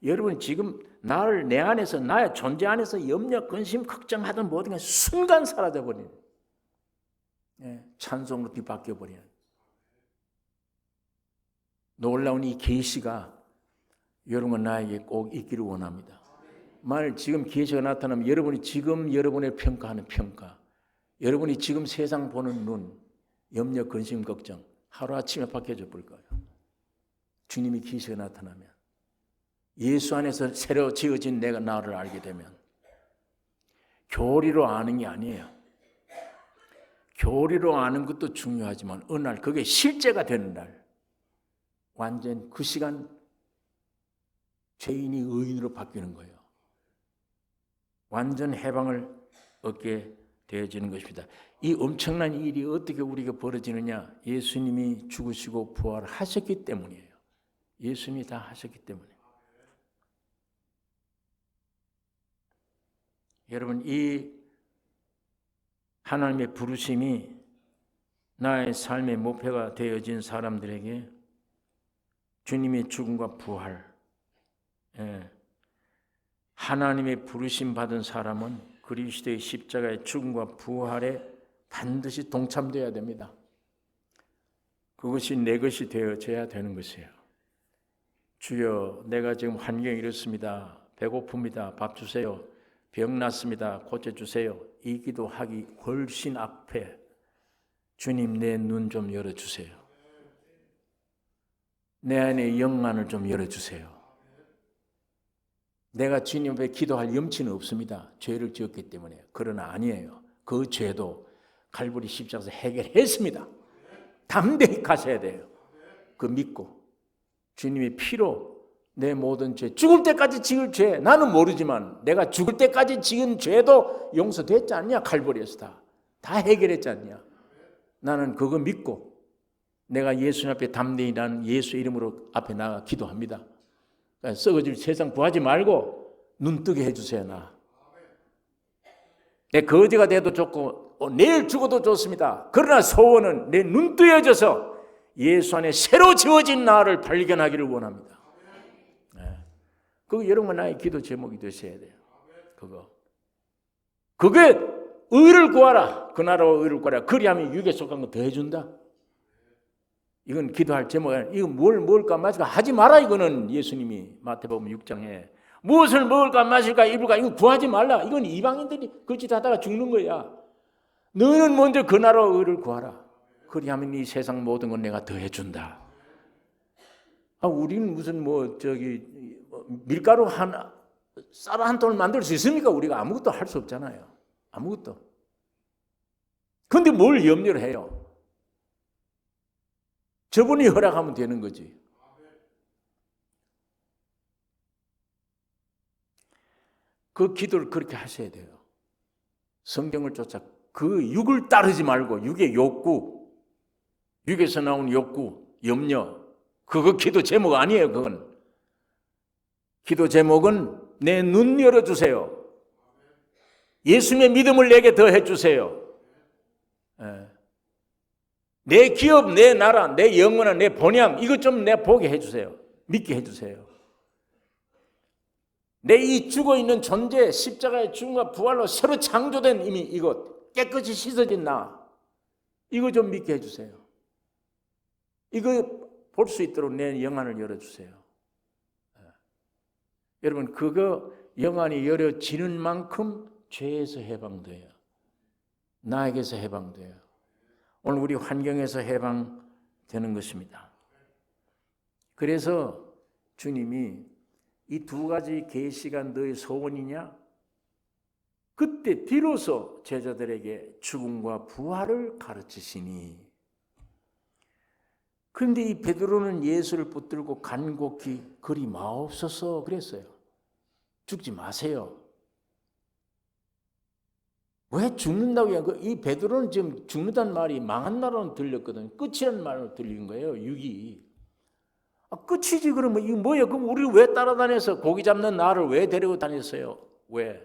여러분 지금 나를 내 안에서 나의 존재 안에서 염려, 근심, 걱정하던 모든 게 순간 사라져버리는 찬송으로 뒤바뀌어버리는 놀라운 이 계시가 여러분 나에게 꼭 있기를 원합니다. 만일 지금 계시가 나타나면 여러분이 지금 여러분의 평가하는 평가, 여러분이 지금 세상 보는 눈, 염려, 근심, 걱정 하루아침에 바뀌어져 볼 거예요. 주님이 계시가 나타나면 예수 안에서 새로 지어진 내가 나를 알게 되면 교리로 아는 게 아니에요. 교리로 아는 것도 중요하지만 어느 날 그게 실제가 되는 날 완전 그 시간 죄인이 의인으로 바뀌는 거예요. 완전 해방을 얻게 되어지는 것입니다. 이 엄청난 일이 어떻게 우리가 벌어지느냐? 예수님이 죽으시고 부활하셨기 때문이에요. 예수님이 다 하셨기 때문에. 여러분 이 하나님의 부르심이 나의 삶의 목표가 되어진 사람들에게 주님의 죽음과 부활, 하나님의 부르심 받은 사람은 그리스도의 십자가의 죽음과 부활에 반드시 동참되어야 됩니다. 그것이 내 것이 되어져야 되는 것이에요. 주여, 내가 지금 환경이 이렇습니다. 배고픕니다. 밥 주세요. 병 났습니다. 고쳐주세요. 이 기도하기 훨씬 앞에 주님 내 눈 좀 열어주세요. 내 안에 영안을 좀 열어주세요. 내가 주님 앞에 기도할 염치는 없습니다. 죄를 지었기 때문에. 그러나 아니에요. 그 죄도 갈보리 십자가에서 해결했습니다. 담대히 가셔야 돼요. 그 믿고 주님의 피로 내 모든 죄, 죽을 때까지 지을 죄 나는 모르지만 내가 죽을 때까지 지은 죄도 용서됐지 않냐? 갈보리에서 다 해결했지 않냐? 나는 그거 믿고 내가 예수님 앞에 담대히 난 예수 이름으로 앞에 나가 기도합니다. 그러니까 썩어질 세상 구하지 말고 눈 뜨게 해주세요. 내 거지가 돼도 좋고 내일 죽어도 좋습니다. 그러나 소원은 내 눈 뜨여져서 예수 안에 새로 지어진 나를 발견하기를 원합니다. 그거 여러분 나의 기도 제목이 되셔야 돼요. 그게 의를 구하라. 그 나라와 의를 구하라. 그리하면 육에 속한 거 더 해준다. 이건 기도할 제목이 아니라 이거 뭘 먹을까 마실까 하지 마라. 이거는 예수님이 마태복음 6장에 무엇을 먹을까 마실까 입을까 이거 구하지 말라. 이건 이방인들이 그짓 하다가 죽는 거야. 너는 먼저 그 나라와 의를 구하라. 그리하면 이 세상 모든 건 내가 더 해준다. 우리는 무슨 밀가루 쌀 한 톤을 만들 수 있습니까? 우리가 아무것도 할 수 없잖아요. 아무것도. 그런데 뭘 염려를 해요? 저분이 허락하면 되는 거지. 그 기도를 그렇게 하셔야 돼요. 성경을 쫓아 그 육을 따르지 말고 육의 욕구, 육에서 나온 욕구, 염려 그거 기도 제목 아니에요. 그건 기도 제목은 내 눈 열어주세요. 예수님의 믿음을 내게 더 해주세요. 내 기업, 내 나라, 내 영혼아, 내 본향 이것 좀 내가 보게 해주세요. 믿게 해주세요. 내 이 죽어있는 존재, 십자가의 죽음과 부활로 새로 창조된 이미 이것, 깨끗이 씻어진 나, 이거 좀 믿게 해주세요. 이거 볼 수 있도록 내 영안을 열어주세요. 여러분, 그거 영안이 열어지는 만큼 죄에서 해방돼요. 나에게서 해방돼요. 오늘 우리 환경에서 해방되는 것입니다. 그래서 주님이 이 두 가지 계시가 너의 소원이냐? 그때 비로소 제자들에게 죽음과 부활을 가르치시니. 그런데 이 베드로는 예수를 붙들고 간곡히 그리 마옵소서 그랬어요. 죽지 마세요. 왜 죽는다고 해요? 이 베드로는 지금 죽는다는 말이 망한 나라로 들렸거든요. 끝이라는 말로 들린 거예요. 육이. 끝이지 그러면 이거 뭐예요? 그럼 우리를 왜 따라다녀서 고기 잡는 나를 왜 데리고 다녔어요? 왜?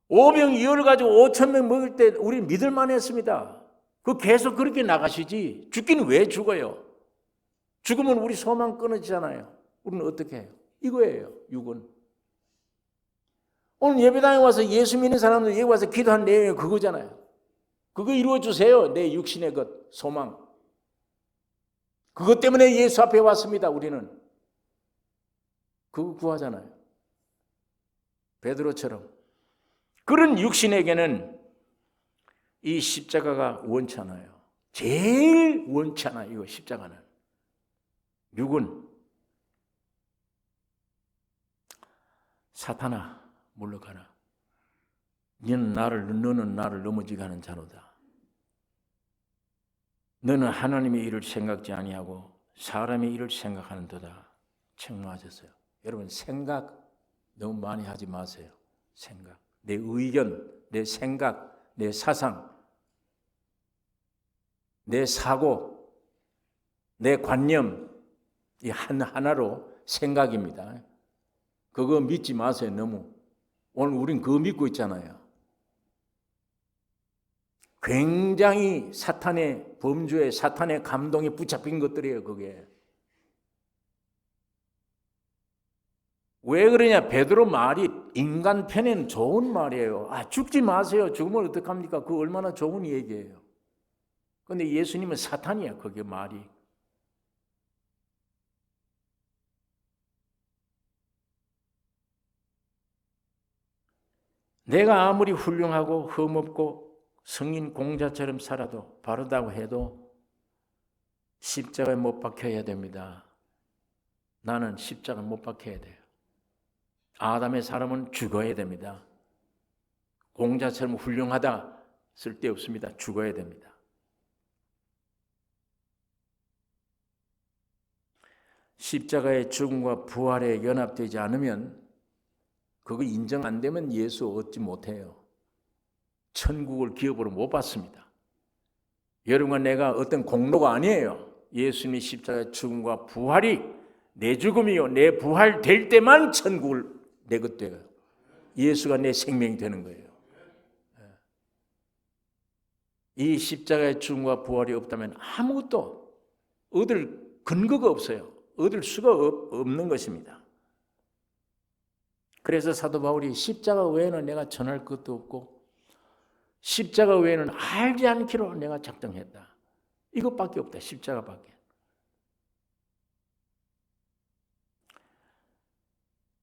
오병이어를 가지고 5,000명 먹을 때 우리는 믿을만 했습니다. 그 계속 그렇게 나가시지. 죽기는 왜 죽어요? 죽으면 우리 소망 끊어지잖아요. 우리는 어떻게 해요? 이거예요. 육은. 오늘 예배당에 와서 예수 믿는 사람들 여기 와서 기도한 내용이 그거잖아요. 그거 이루어주세요. 내 육신의 것, 소망. 그것 때문에 예수 앞에 왔습니다. 우리는. 그거 구하잖아요. 베드로처럼. 그런 육신에게는 이 십자가가 원찮아요. 제일 원찮아요. 이거 십자가는. 육은 사탄아 물러가라. 너는 나를 넘어지게 하는 자로다. 너는 하나님의 일을 생각지 아니하고 사람의 일을 생각하는도다. 책망하셨어요. 여러분 생각 너무 많이 하지 마세요. 생각. 내 의견, 내 생각, 내 사상, 내 사고, 내 관념 이 하나로 생각입니다. 그거 믿지 마세요. 너무. 오늘 우린 그거 믿고 있잖아요. 굉장히 사탄의 범주에 사탄의 감동에 붙잡힌 것들이에요. 그게. 왜 그러냐? 베드로 말이 인간 편에는 좋은 말이에요. 죽지 마세요. 죽으면 어떡합니까? 그거 얼마나 좋은 얘기예요. 그런데 예수님은 사탄이야. 그게 말이. 내가 아무리 훌륭하고 흠없고 성인 공자처럼 살아도 바르다고 해도 십자가에 못 박혀야 됩니다. 나는 십자가에 못 박혀야 돼요. 아담의 사람은 죽어야 됩니다. 공자처럼 훌륭하다 쓸데없습니다. 죽어야 됩니다. 십자가의 죽음과 부활에 연합되지 않으면 그거 인정 안 되면 예수 얻지 못해요. 천국을 기업으로 못 받습니다. 여러분과 내가 어떤 공로가 아니에요. 예수님의 십자가의 죽음과 부활이 내 죽음이요 내 부활 될 때만 천국을 내 것 돼요. 예수가 내 생명이 되는 거예요. 이 십자가의 죽음과 부활이 없다면 아무것도 얻을 근거가 없어요. 얻을 수가 없는 것입니다. 그래서 사도 바울이 십자가 외에는 내가 전할 것도 없고 십자가 외에는 알지 않기로 내가 작정했다. 이것밖에 없다. 십자가밖에.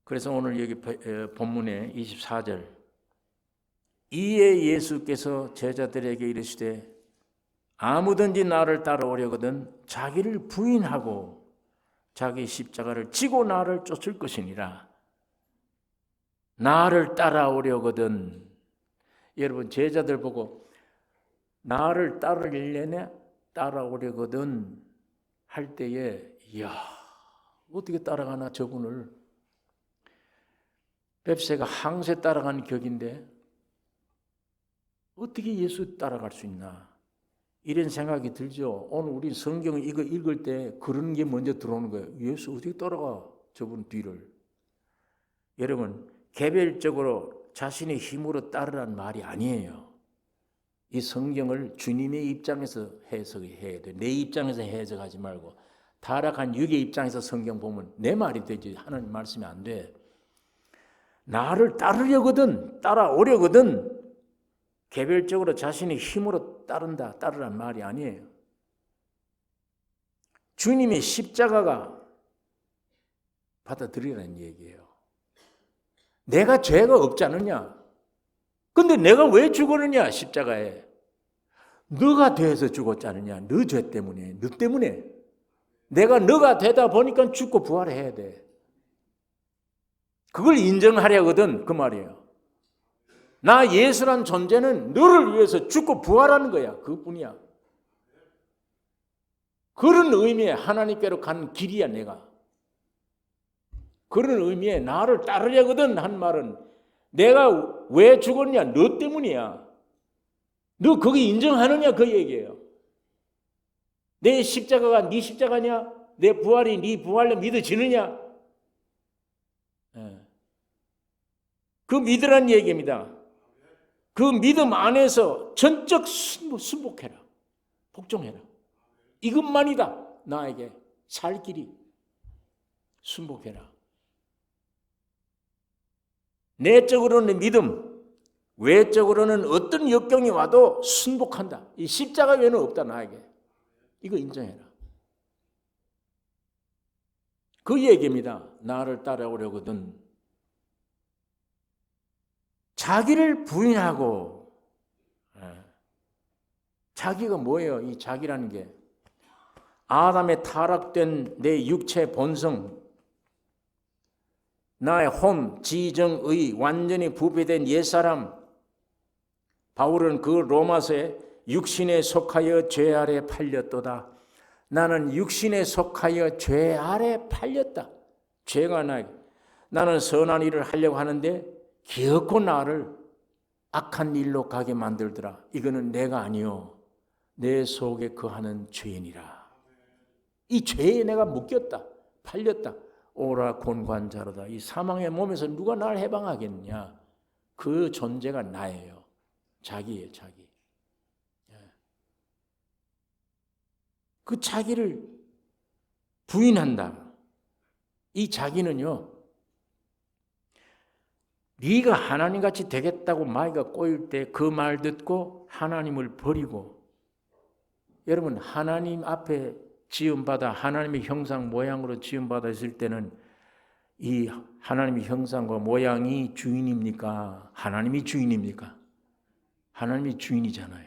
그래서 오늘 여기 본문에 24절 이에 예수께서 제자들에게 이르시되 아무든지 나를 따라오려거든 자기를 부인하고 자기 십자가를 지고 나를 쫓을 것이니라. 나를 따라오려거든. 여러분 제자들 보고 나를 따라오려거든 할 때에 이야 어떻게 따라가나 저분을. 뱁새가 항새 따라가는 격인데 어떻게 예수 따라갈 수 있나 이런 생각이 들죠. 오늘 우리 성경 이거 읽을 때 그런 게 먼저 들어오는 거예요. 예수 어떻게 따라가 저분 뒤를. 여러분 개별적으로 자신의 힘으로 따르라는 말이 아니에요. 이 성경을 주님의 입장에서 해석해야 돼. 내 입장에서 해석하지 말고 타락한 육의 입장에서 성경 보면 내 말이 되지 하나님 말씀이 안 돼. 나를 따르려거든 따라오려거든 개별적으로 자신의 힘으로 따르란 말이 아니에요. 주님의 십자가가 받아들이라는 얘기예요. 내가 죄가 없지 않느냐? 근데 내가 왜 죽었느냐 십자가에? 너가 돼서 죽었지 않느냐? 너 죄 때문에, 너 때문에. 내가 너가 되다 보니까 죽고 부활해야 돼. 그걸 인정하려거든 그 말이에요. 나 예수란 존재는 너를 위해서 죽고 부활하는 거야. 그뿐이야. 그런 의미에 하나님께로 간 길이야 내가. 그런 의미에 나를 따르려거든 한 말은 내가 왜 죽었냐? 너 때문이야. 너 거기 인정하느냐? 그 얘기예요. 내 십자가가 네 십자가냐? 내 부활이 네 부활로 믿어지느냐? 그 믿으라는 얘기입니다. 그 믿음 안에서 전적 순복해라. 복종해라. 이것만이다. 나에게 살 길이. 순복해라. 내적으로는 믿음, 외적으로는 어떤 역경이 와도 순복한다. 이 십자가 외에는 없다 나에게. 이거 인정해라. 그 얘기입니다. 나를 따라오려거든. 자기를 부인하고, 자기가 뭐예요? 이 자기라는 게 아담의 타락된 내 육체 본성, 나의 혼, 지정의 완전히 부패된 옛사람. 바울은 그 로마서에 육신에 속하여 죄 아래 팔렸도다. 나는 육신에 속하여 죄 아래 팔렸다. 죄가 나는 선한 일을 하려고 하는데 기어코 나를 악한 일로 가게 만들더라. 이거는 내가 아니요 내 속에 거하는 죄인이라. 이 죄에 내가 묶였다. 팔렸다. 오라 곤관자로다. 이 사망의 몸에서 누가 나를 해방하겠냐? 그 존재가 나예요. 자기예요, 자기. 그 자기를 부인한다. 이 자기는요, 네가 하나님같이 되겠다고 마귀가 꼬일 때 그 말 듣고 하나님을 버리고, 여러분 하나님 앞에 지음받아 하나님의 형상 모양으로 지음받아 있을 때는 이 하나님의 형상과 모양이 주인입니까? 하나님이 주인입니까? 하나님이 주인이잖아요.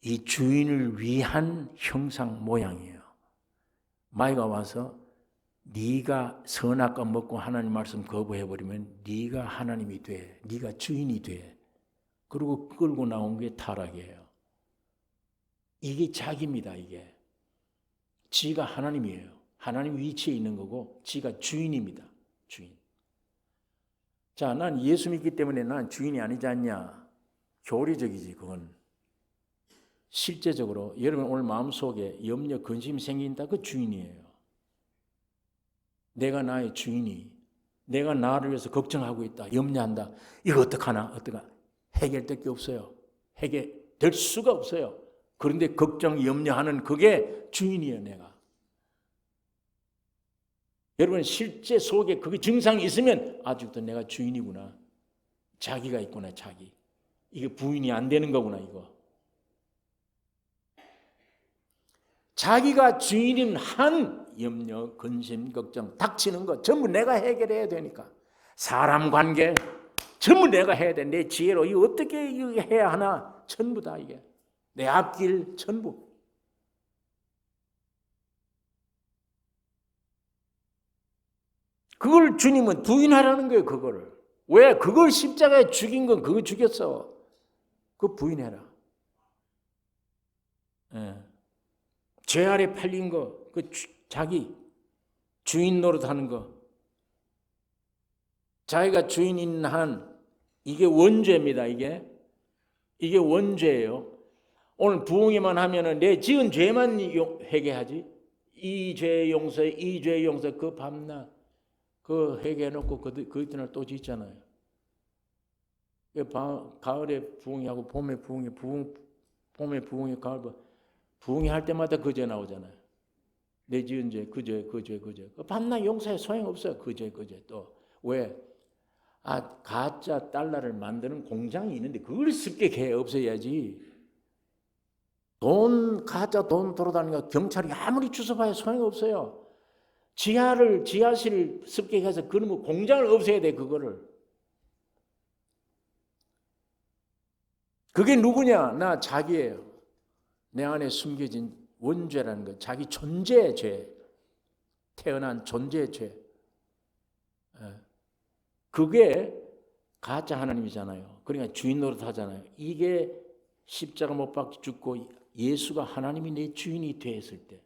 이 주인을 위한 형상 모양이에요. 마귀가 와서 네가 선악과 먹고 하나님 말씀 거부해버리면 네가 하나님이 돼. 네가 주인이 돼. 그리고 끌고 나온 게 타락이에요. 이게 자기입니다. 이게. 지가 하나님이에요. 하나님 위치에 있는 거고 지가 주인입니다. 주인. 자, 난 예수 믿기 때문에 난 주인이 아니지 않냐? 교리적이지 그건. 실제적으로 여러분 오늘 마음속에 염려, 근심이 생긴다. 그 주인이에요. 내가 나의 주인이, 내가 나를 위해서 걱정하고 있다. 염려한다. 이거 어떡하나? 어떡하나? 해결될 게 없어요. 해결될 수가 없어요. 그런데 걱정, 염려하는 그게 주인이에요, 내가. 여러분 실제 속에 그게 증상이 있으면 아직도 내가 주인이구나. 자기가 있구나, 자기. 이게 부인이 안 되는 거구나, 이거. 자기가 주인인 한 염려, 근심, 걱정, 닥치는 거 전부 내가 해결해야 되니까. 사람 관계 전부 내가 해야 돼. 내 지혜로 이거 어떻게 이거 해야 하나? 전부 다 이게. 내 앞길 전부. 그걸 주님은 부인하라는 거예요. 그거를. 왜? 그걸 십자가에 죽인 건 그거 죽였어. 그거 부인해라. 죄 아래 팔린 거, 그 자기 주인 노릇하는 거, 자기가 주인인 한 이게 원죄입니다. 이게 원죄예요. 오늘 부흥회만 하면은 내 지은 죄만 회개하지. 이 죄 용서, 이 죄 용서 그 밤낮 그 회개해놓고 그 이튿날 또 짓잖아요. 가을에 부흥이하고 봄에 부흥이, 봄에 부흥이, 가을 부흥이 할 때마다 그죄 나오잖아요. 내 지은 죄, 그 죄. 밤낮 용서해 소용없어요. 그 죄. 또 왜? 가짜 달러를 만드는 공장이 있는데 그걸 습격해 없애야지. 가짜 돈 돌아다니니까 경찰이 아무리 주워봐야 소용없어요. 지하실을 습격해서 그놈의 공장을 없애야 돼, 그거를. 그게 누구냐? 나 자기예요. 내 안에 숨겨진 원죄라는 거, 자기 존재의 죄, 태어난 존재의 죄. 그게 가짜 하나님이잖아요. 그러니까 주인 노릇하잖아요. 이게 십자가 못 박혀 죽고 예수가 하나님이 내 주인이 되었을 때,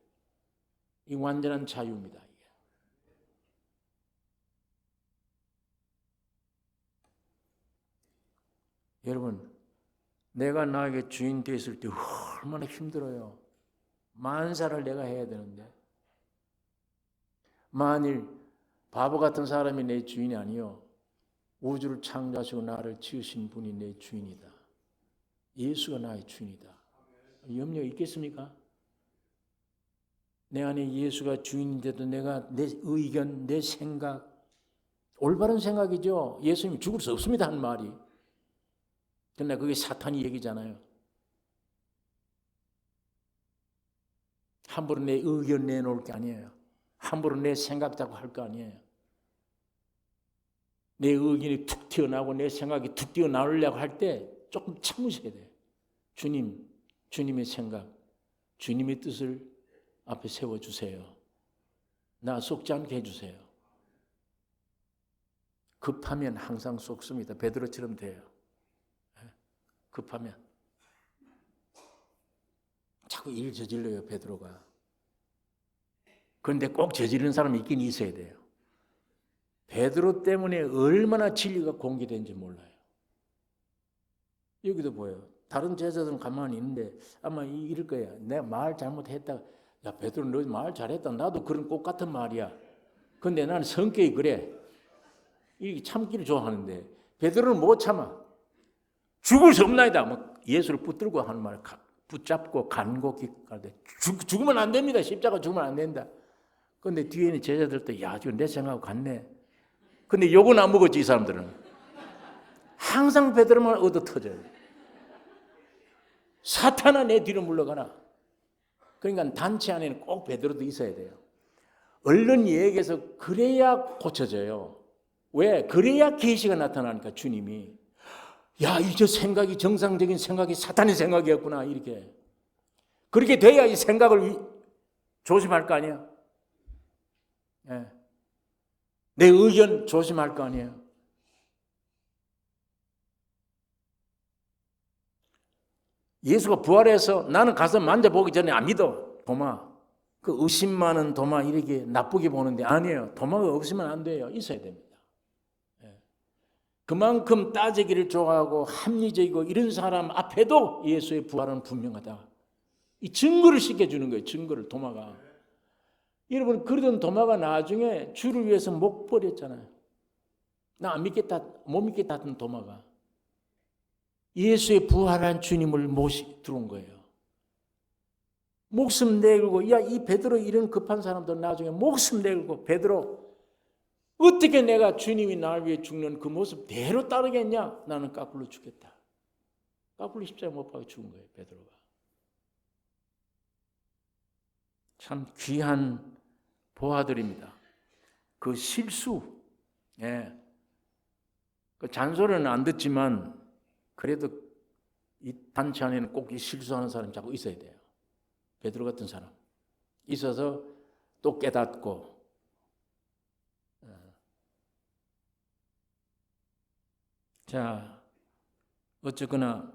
이 완전한 자유입니다. 이게. 여러분, 내가 나에게 주인 되었을 때 얼마나 힘들어요. 만사를 내가 해야 되는데, 만일 바보 같은 사람이 내 주인이 아니요, 우주를 창조하시고 나를 지으신 분이 내 주인이다. 예수가 나의 주인이다. 염려 있겠습니까? 내 안에 예수가 주인인데도 내가 내 의견, 내 생각, 올바른 생각이죠. 예수님이 죽을 수 없습니다 한 말이. 그러나 그게 사탄이 얘기잖아요. 함부로 내 의견 내놓을 게 아니에요. 함부로 내 생각 잡고 할 거 아니에요. 내 의견이 툭 튀어나오고 내 생각이 툭 튀어나오려고 할 때 조금 참으셔야 돼요. 주님의 생각, 주님의 뜻을 앞에 세워주세요. 나 속지 않게 해주세요. 급하면 항상 속습니다. 베드로처럼 돼요. 급하면. 자꾸 일 저질러요, 베드로가. 그런데 꼭 저지르는 사람이 있긴 있어야 돼요. 베드로 때문에 얼마나 진리가 공개된지 몰라요. 여기도 보여요. 다른 제자들은 가만히 있는데 아마 이럴 거야. 내가 말 잘못했다. 야, 베드로 너 말 잘했다. 나도 그런 꽃 같은 말이야. 근데 나는 성격이 그래. 이 참기를 좋아하는데 베드로는 못 참아. 죽을 수 없나이다. 막 예수를 붙들고 하는 말, 붙잡고 간곡히 가되 죽으면 안 됩니다. 십자가 죽으면 안 된다. 근데 뒤에 있는 제자들도 야, 지금 내 생각하고 같네. 근데 욕은 안 먹었지, 이 사람들은. 항상 베드로만 얻어 터져요. 사탄아, 내 뒤로 물러가라. 그러니까 단체 안에는 꼭 베드로도 있어야 돼요. 얼른 얘기해서 그래야 고쳐져요. 왜? 그래야 계시가 나타나니까 주님이. 야, 이 저 생각이 정상적인 생각이 사탄의 생각이었구나, 이렇게. 그렇게 돼야 이 생각을 조심할 거 아니에요. 예. 내 의견 조심할 거 아니에요. 예수가 부활해서 나는 가서 만져보기 전에 안 믿어. 도마. 그 의심 많은 도마 이렇게 나쁘게 보는데 아니에요. 도마가 없으면 안 돼요. 있어야 됩니다. 그만큼 따지기를 좋아하고 합리적이고 이런 사람 앞에도 예수의 부활은 분명하다. 이 증거를 시켜주는 거예요. 증거를 도마가. 여러분 그러던 도마가 나중에 주를 위해서 목 버렸잖아요. 나 안 믿겠다, 못 믿겠다 했던 도마가 예수의 부활한 주님을 들어온 거예요. 목숨 내걸고, 야, 이 베드로 이런 급한 사람들 나중에 목숨 내걸고, 베드로 어떻게 내가 주님이 나를 위해 죽는 그 모습대로 따르겠냐? 나는 까불로 죽겠다. 까불로 십자가 못 박아 죽은 거예요, 베드로가. 참 귀한 보아들입니다. 그 실수, 예. 그 잔소리는 안 듣지만 그래도 이 단체 안에는 꼭 이 실수하는 사람이 자꾸 있어야 돼요. 베드로 같은 사람 있어서 또 깨닫고. 자, 어쨌거나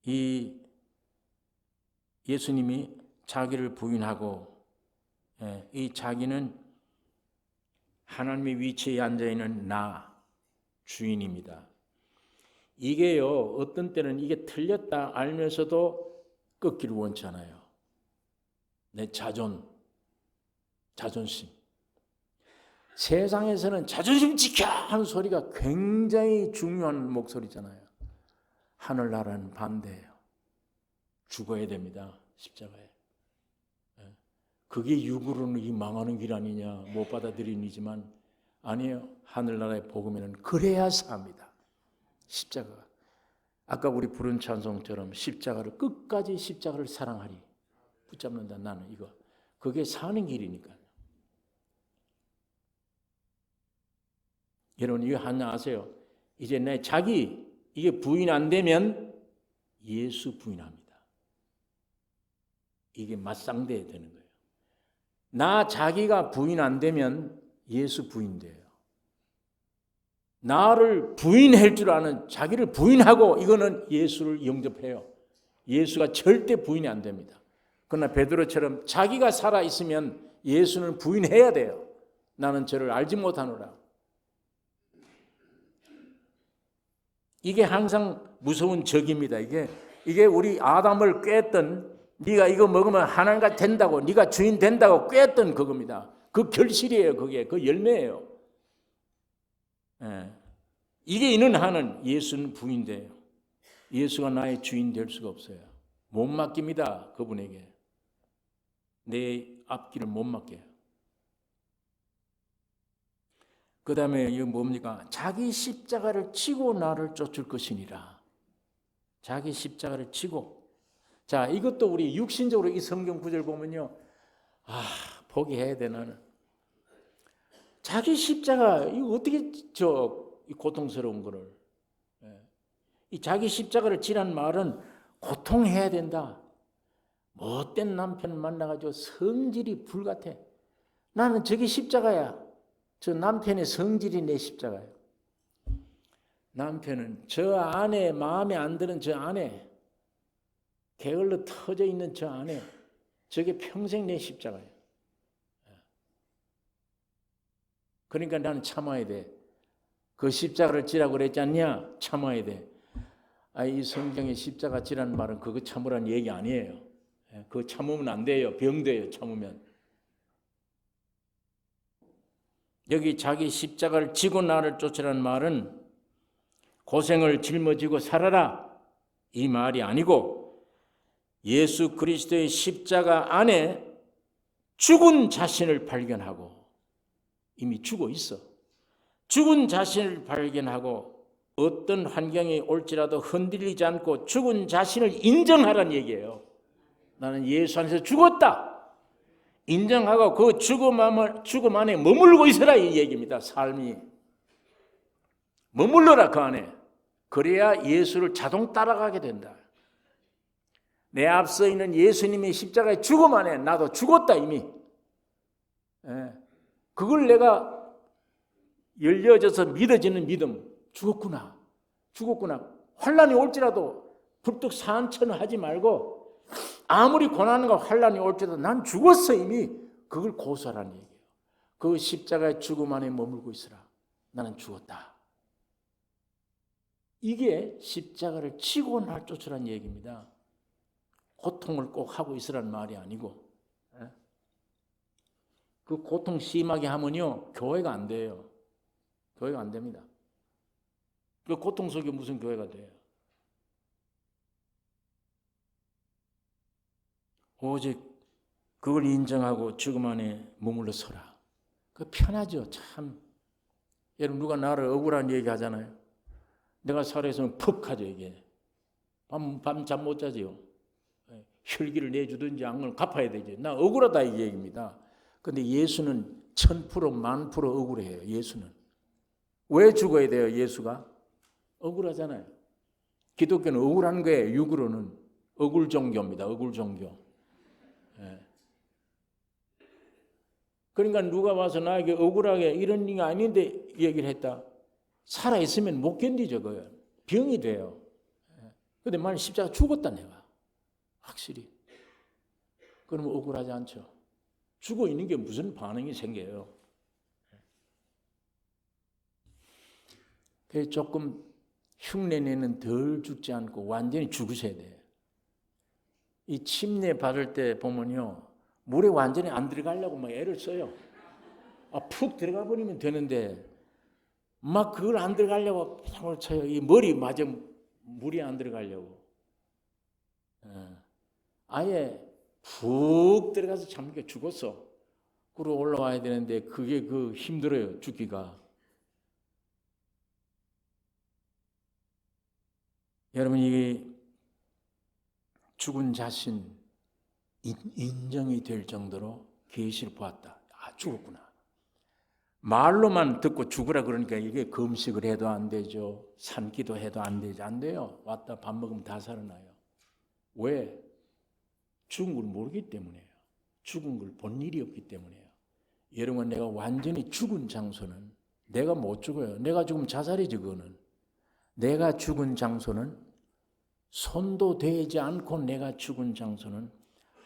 이 예수님이 자기를 부인하고, 이 자기는 하나님의 위치에 앉아있는 나, 주인입니다. 이게요, 어떤 때는 이게 틀렸다 알면서도 꺾기를 원치 않아요. 내 자존심. 세상에서는 자존심 지켜 하는 소리가 굉장히 중요한 목소리잖아요. 하늘나라는 반대예요. 죽어야 됩니다. 십자가에. 그게 육으로는 이 망하는 길 아니냐 못 받아들이니지만 아니에요. 하늘나라의 복음에는 그래야 삽니다. 십자가가. 아까 우리 부른 찬송처럼 십자가를 끝까지 십자가를 사랑하리. 붙잡는다 나는 이거. 그게 사는 길이니까요. 여러분 이거 하나 아세요? 이제 내 자기 이게 부인 안 되면 예수 부인합니다. 이게 맞상대해야 되는 거예요. 나 자기가 부인 안 되면 예수 부인돼요. 나를 부인할 줄 아는 자기를 부인하고 이거는 예수를 영접해요. 예수가 절대 부인이 안 됩니다. 그러나 베드로처럼 자기가 살아 있으면 예수는 부인해야 돼요. 나는 저를 알지 못하노라. 이게 항상 무서운 적입니다. 이게 우리 아담을 꿰었던 네가 이거 먹으면 하나님과 된다고 네가 주인 된다고 꿰었던 그겁니다. 그 결실이에요. 그게 그 열매예요. 예. 이게 있는 한은 예수는 부인돼요. 예수가 나의 주인 될 수가 없어요. 못 맡깁니다. 그분에게. 내 앞길을 못 맡겨요. 그 다음에 이거 뭡니까? 자기 십자가를 치고 나를 쫓을 것이니라. 자기 십자가를 치고. 자, 이것도 우리 육신적으로 이 성경 구절 보면요. 포기해야 돼 나는. 자기 십자가 이거 어떻게 이 고통스러운 거를. 이 자기 십자가를 지란 말은 고통해야 된다. 못된 남편을 만나가지고 성질이 불같아. 나는 저게 십자가야. 저 남편의 성질이 내 십자가예요. 남편은 저 안에 마음에 안 드는 저 안에 게을러 터져 있는 저 안에 저게 평생 내 십자가예요. 그러니까 나는 참아야 돼. 그 십자가를 지라고 그랬지 않냐? 참아야 돼. 이 성경에 십자가 지라는 말은 그거 참으라는 얘기 아니에요. 그거 참으면 안 돼요. 병돼요. 참으면. 여기 자기 십자가를 지고 나를 쫓으라는 말은 고생을 짊어지고 살아라 이 말이 아니고 예수 그리스도의 십자가 안에 죽은 자신을 발견하고 이미 죽어 있어. 죽은 자신을 발견하고 어떤 환경이 올지라도 흔들리지 않고 죽은 자신을 인정하라는 얘기예요. 나는 예수 안에서 죽었다. 인정하고 그 죽음 안에 머물고 있어라 이 얘기입니다. 삶이. 머물러라 그 안에. 그래야 예수를 자동 따라가게 된다. 내 앞서 있는 예수님의 십자가의 죽음 안에 나도 죽었다 이미. 그걸 내가 열려져서 믿어지는 믿음. 죽었구나. 환난이 올지라도 불뚝 산천을 하지 말고 아무리 고난과 환난이 올지라도 난 죽었어 이미. 그걸 고소하라는 얘기예요. 그 십자가의 죽음 안에 머물고 있으라. 나는 죽었다. 이게 십자가를 치고 날 쫓으라는 얘기입니다. 고통을 꼭 하고 있으라는 말이 아니고. 그 고통 심하게 하면요 교회가 안 돼요. 교회가 안 됩니다. 그 고통 속에 무슨 교회가 돼요? 오직 그걸 인정하고 죽음 안에 머물러 서라. 그 편하죠. 참. 여러분 누가 나를 억울한 얘기 하잖아요. 내가 살아있으면 푹 하죠 이게. 밤 잠 못 자지요. 혈기를 내주든지 안 그러면 갚아야 되지. 나 억울하다 이 얘기입니다. 그런데 예수는 1000% 10,000% 억울해요. 예수는. 왜 죽어야 돼요 예수가? 억울하잖아요. 기독교는 억울한 거예요. 육으로는. 억울 종교입니다. 억울 종교. 그러니까 누가 와서 나에게 억울하게 이런 일이 아닌데 얘기를 했다. 살아있으면 못 견디죠. 그거. 병이 돼요. 그런데 만약 십자가 죽었다 내가. 확실히. 그러면 억울하지 않죠. 죽어 있는 게 무슨 반응이 생겨요. 그래서 조금 흉내내는 덜 죽지 않고 완전히 죽으셔야 돼요. 이 침례 받을 때 보면요. 물에 완전히 안 들어가려고 막 애를 써요. 푹 들어가 버리면 되는데 막 그걸 안 들어가려고 팽을 쳐요. 이 머리 맞아 물이 안 들어가려고. 아예 푹 들어가서 잠겨 죽었어. 끌어 올라와야 되는데 그게 힘들어요. 죽기가. 여러분 이게 죽은 자신 인정이 될 정도로 계시를 보았다. 아 죽었구나. 말로만 듣고 죽으라 그러니까 이게 금식을 해도 안 되죠. 산기도 해도 안 되죠. 안 돼요. 왔다 밥 먹으면 다 살아나요. 왜? 죽은 걸 모르기 때문이에요. 죽은 걸 본 일이 없기 때문이에요. 여러분 내가 완전히 죽은 장소는 내가 못 죽어요. 내가 죽으면 자살이지 그거는. 내가 죽은 장소는 손도 대지 않고 내가 죽은 장소는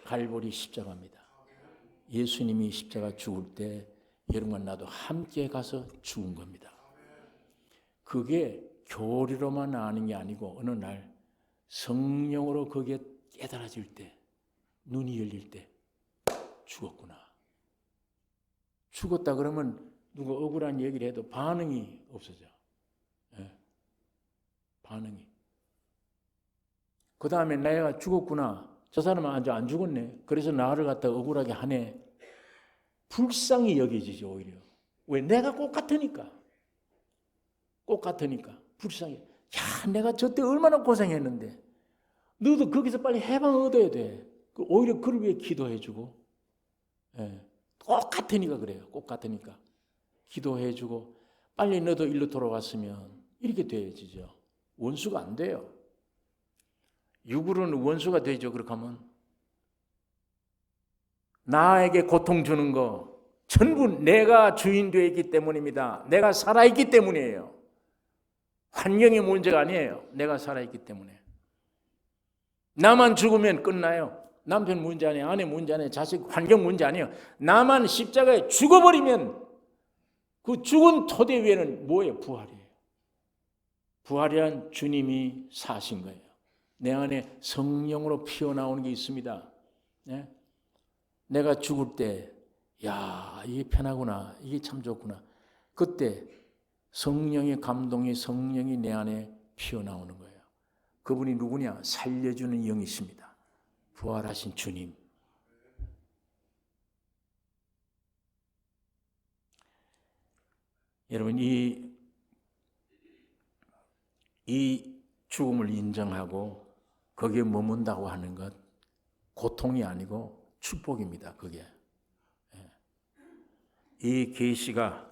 갈보리 십자가입니다. 예수님이 십자가 죽을 때 여러분과 나도 함께 가서 죽은 겁니다. 그게 교리로만 아는 게 아니고 어느 날 성령으로 그게 깨달아질 때 눈이 열릴 때 죽었구나. 죽었다 그러면 누가 억울한 얘기를 해도 반응이 없어져. 반응이. 그 다음에 내가 죽었구나. 저 사람은 아주 안 죽었네. 그래서 나를 갖다 억울하게 하네. 불쌍히 여겨지죠 오히려. 왜? 내가 꼭 같으니까. 꼭 같으니까. 불쌍해. 야 내가 저때 얼마나 고생했는데. 너도 거기서 빨리 해방 얻어야 돼. 오히려 그를 위해 기도해주고. 꼭 같으니까 그래요. 꼭 같으니까. 기도해주고 빨리 너도 일로 돌아왔으면 이렇게 되어지죠. 원수가 안 돼요. 육으로는 원수가 되죠. 그렇게 하면 나에게 고통 주는 거 전부 내가 주인 되어 있기 때문입니다. 내가 살아있기 때문이에요. 환경의 문제가 아니에요. 내가 살아있기 때문에. 나만 죽으면 끝나요. 남편 문제 아니에요. 아내 문제 아니에요. 자식 환경 문제 아니에요. 나만 십자가에 죽어버리면 그 죽은 토대 위에는 뭐예요? 부활이에요. 부활이란 주님이 사신 거예요. 내 안에 성령으로 피어나오는 게 있습니다. 네? 내가 죽을 때, 야, 이게 편하구나. 이게 참 좋구나. 그때 성령의 감동이 성령이 내 안에 피어나오는 거예요. 그분이 누구냐? 살려주는 영이십니다. 부활하신 주님. 여러분, 이 죽음을 인정하고 거기에 머문다고 하는 것, 고통이 아니고 축복입니다. 그게. 이 계시가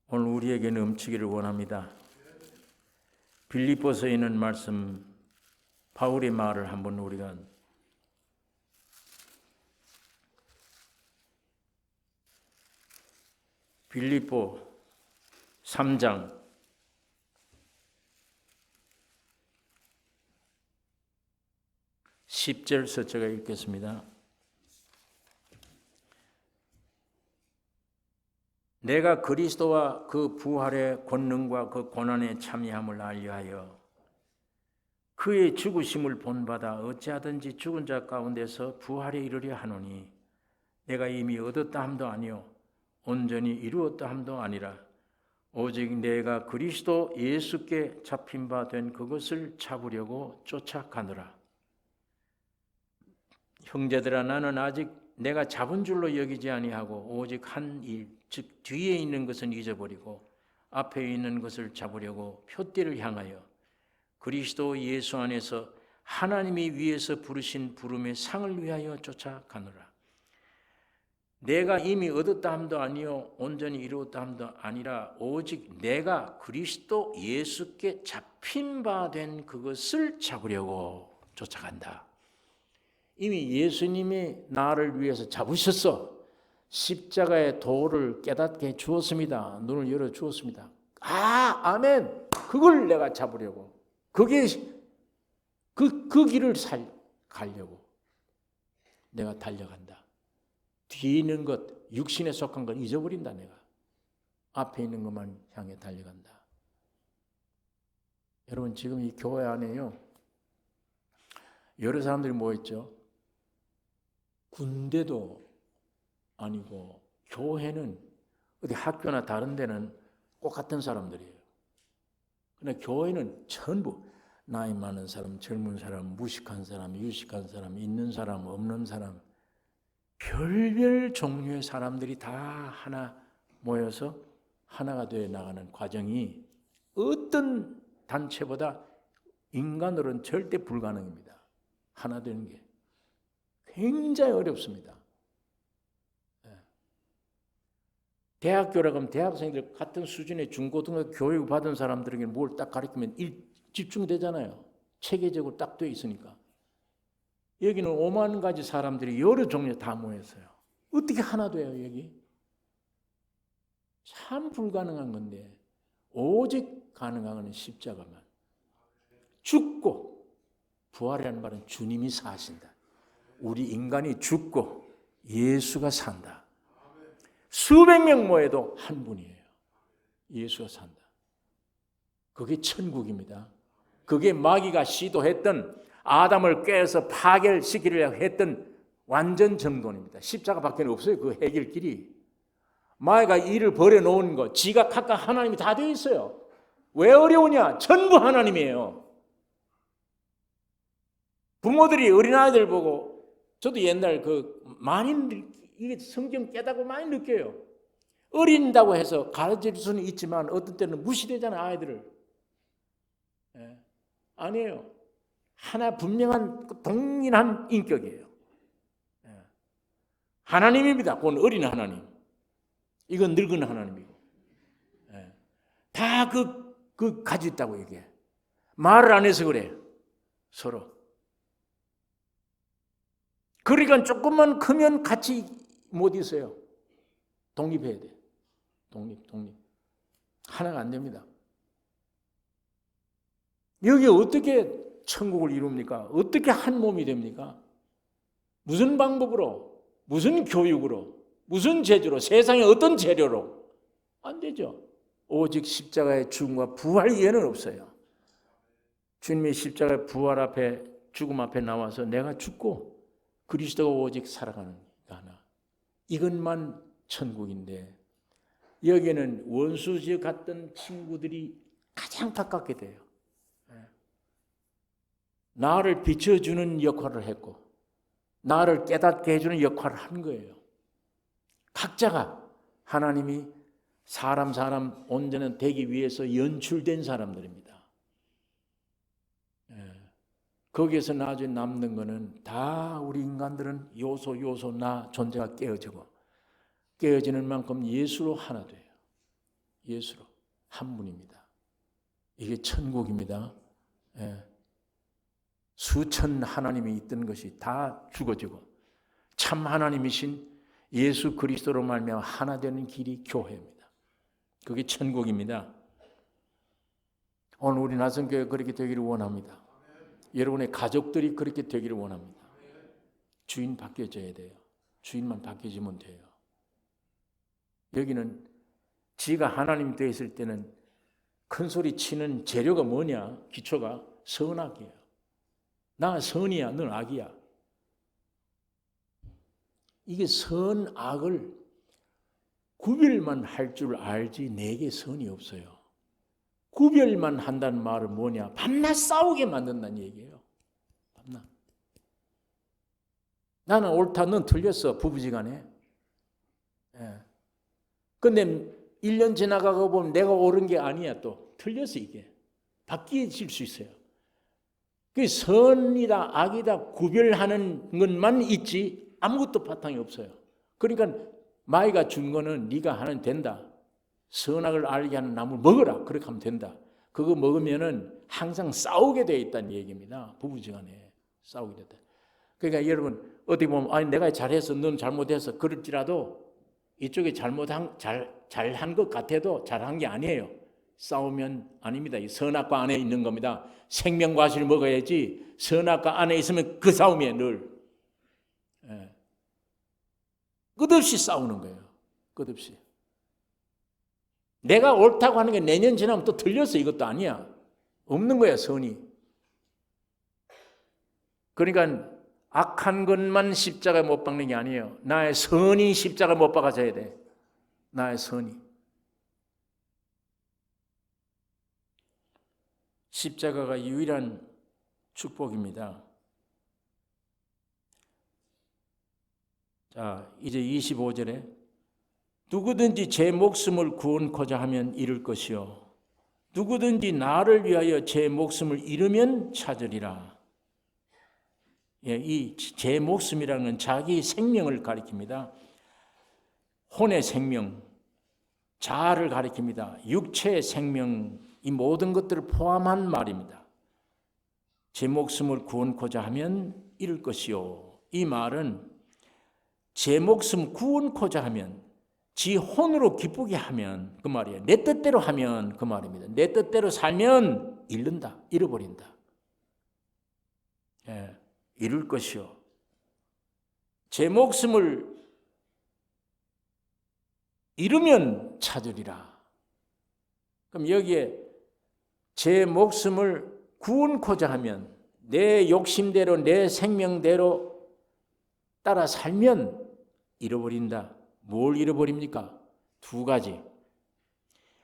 오늘 우리에게 넘치기를 원합니다. 빌립보서에 있는 말씀, 바울의 말을 한번 우리가 빌립보 3장 10절서 제가 읽겠습니다. 내가 그리스도와 그 부활의 권능과 그 고난에 참여함을 알려하여 그의 죽으심을 본받아 어찌하든지 죽은 자 가운데서 부활에 이르려 하노니 내가 이미 얻었다 함도 아니요 온전히 이루었다 함도 아니라 오직 내가 그리스도 예수께 잡힌 바 된 그것을 잡으려고 쫓아가노라. 형제들아 나는 아직 내가 잡은 줄로 여기지 아니하고 오직 한 일, 즉 뒤에 있는 것은 잊어버리고 앞에 있는 것을 잡으려고 표대를 향하여 그리스도 예수 안에서 하나님이 위에서 부르신 부름의 상을 위하여 쫓아가노라. 내가 이미 얻었다 함도 아니요 온전히 이루었다 함도 아니라 오직 내가 그리스도 예수께 잡힌 바 된 그것을 잡으려고 쫓아간다. 이미 예수님이 나를 위해서 잡으셨어. 십자가의 도를 깨닫게 해 주었습니다. 눈을 열어 주었습니다. 아멘. 그걸 내가 잡으려고. 그게 그 길을 가려고 내가 달려간다. 뒤에 있는 것, 육신에 속한 걸 잊어버린다 내가. 앞에 있는 것만 향해 달려간다. 여러분 지금 이 교회 안에요. 여러 사람들이 모였죠. 군대도 아니고 교회는 어디 학교나 다른 데는 똑같은 사람들이에요. 그러나 교회는 전부 나이 많은 사람, 젊은 사람, 무식한 사람, 유식한 사람, 있는 사람, 없는 사람, 별별 종류의 사람들이 다 하나 모여서 하나가 되어 나가는 과정이 어떤 단체보다 인간으로는 절대 불가능입니다. 하나 되는 게 굉장히 어렵습니다. 대학교라고 하면 대학생들 같은 수준의 중고등학교 교육 받은 사람들에게 뭘 딱 가르치면 집중되잖아요. 체계적으로 딱 돼 있으니까. 여기는 5만 가지 사람들이 여러 종류 다 모였어요. 어떻게 하나 돼요, 여기? 참 불가능한 건데 오직 가능한 것은 십자가만. 죽고 부활이라는 말은 주님이 사신다. 우리 인간이 죽고 예수가 산다. 수백 명 모여도 한 분이에요. 예수가 산다. 그게 천국입니다. 그게 마귀가 시도했던 아담을 꿰어서 파멸시키려고 했던 완전 정돈입니다. 십자가밖에 없어요. 그 해결길이. 마귀가 일을 벌여놓은 거 지가 각각 하나님이 다 되어 있어요. 왜 어려우냐? 전부 하나님이에요. 부모들이 어린아이들 보고 저도 옛날 많이 이게 성경 깨닫고 많이 느껴요. 어린다고 해서 가르칠 수는 있지만 어떤 때는 무시되잖아요, 아이들을. 아니에요. 하나 분명한 동일한 인격이에요. 하나님입니다. 그건 어린 하나님. 이건 늙은 하나님이고. 다 가지고 있다고 얘기해. 말을 안 해서 그래. 서로. 그러니까 조금만 크면 같이 못 있어요. 독립해야 돼. 독립. 하나가 안 됩니다. 여기 어떻게 천국을 이룹니까? 어떻게 한 몸이 됩니까? 무슨 방법으로? 무슨 교육으로? 무슨 재주로? 세상의 어떤 재료로? 안 되죠. 오직 십자가의 죽음과 부활 이외에는 없어요. 주님의 십자가의 부활 앞에 죽음 앞에 나와서 내가 죽고 그리스도가 오직 살아가는 게 하나. 이것만 천국인데 여기는 원수지어 갔던 친구들이 가장 가깝게 돼요. 나를 비춰주는 역할을 했고 나를 깨닫게 해주는 역할을 한 거예요. 각자가 하나님이 사람 온전한 되기 위해서 연출된 사람들입니다. 거기에서 나중에 남는 거는 다 우리 인간들은 요소 나 존재가 깨어지는 만큼 예수로 하나 돼요. 예수로 한 분입니다. 이게 천국입니다. 수천 하나님이 있던 것이 다 죽어지고 참 하나님이신 예수 그리스도로 말미암아 하나 되는 길이 교회입니다. 그게 천국입니다. 오늘 우리 나성교회 그렇게 되기를 원합니다. 여러분의 가족들이 그렇게 되기를 원합니다. 주인 바뀌어져야 돼요. 주인만 바뀌어지면 돼요. 여기는 지가 하나님 되어 있을 때는 큰 소리 치는 재료가 뭐냐? 기초가 선악이에요. 나 선이야, 넌 악이야. 이게 선악을 구별만 할 줄 알지 내게 선이 없어요. 구별만 한다는 말은 뭐냐? 밤낮 싸우게 만든다는 얘기예요. 밤낮. 나는 옳다, 넌 틀렸어, 부부지간에. 근데 1년 지나가고 보면 내가 옳은 게 아니야, 또. 틀렸어, 이게. 바뀌어질 수 있어요. 그 선이다, 악이다 구별하는 것만 있지 아무것도 바탕이 없어요. 그러니까 마귀가 준 거는 네가 하면 된다. 선악을 알게 하는 나무를 먹어라. 그렇게 하면 된다. 그거 먹으면은 항상 싸우게 되어 있다는 얘기입니다. 부부지간에 싸우게 됐다. 그러니까 여러분 어떻게 보면 아니 내가 잘해서 넌 잘못해서 그럴지라도 이쪽이 잘한 것 같아도 잘한 게 아니에요. 싸우면 아닙니다. 이 선악과 안에 있는 겁니다. 생명과실을 먹어야지 선악과 안에 있으면 그 싸움이에요. 늘. 끝없이 싸우는 거예요. 끝없이. 내가 옳다고 하는 게 내년 지나면 또 틀렸어. 이것도 아니야. 없는 거야, 선이. 그러니까 악한 것만 십자가에 못 박는 게 아니에요. 나의 선이 십자가에 못 박아져야 돼. 나의 선이. 십자가가 유일한 축복입니다. 자, 이제 25절에 누구든지 제 목숨을 구원코자 하면 잃을 것이요 누구든지 나를 위하여 제 목숨을 잃으면 찾으리라. 예, 이 제 목숨이라는 건 자기 생명을 가리킵니다. 혼의 생명, 자아를 가리킵니다. 육체의 생명, 이 모든 것들을 포함한 말입니다. 제 목숨을 구원코자 하면 잃을 것이요. 이 말은 제 목숨 구원코자 하면, 지 혼으로 기쁘게 하면 그 말이에요. 내 뜻대로 하면 그 말입니다. 내 뜻대로 살면 잃는다, 잃어버린다. 예, 잃을 것이요. 제 목숨을 잃으면 찾으리라. 그럼 여기에 제 목숨을 구원코자 하면 내 욕심대로 내 생명대로 따라 살면 잃어버린다. 뭘 잃어버립니까? 두 가지.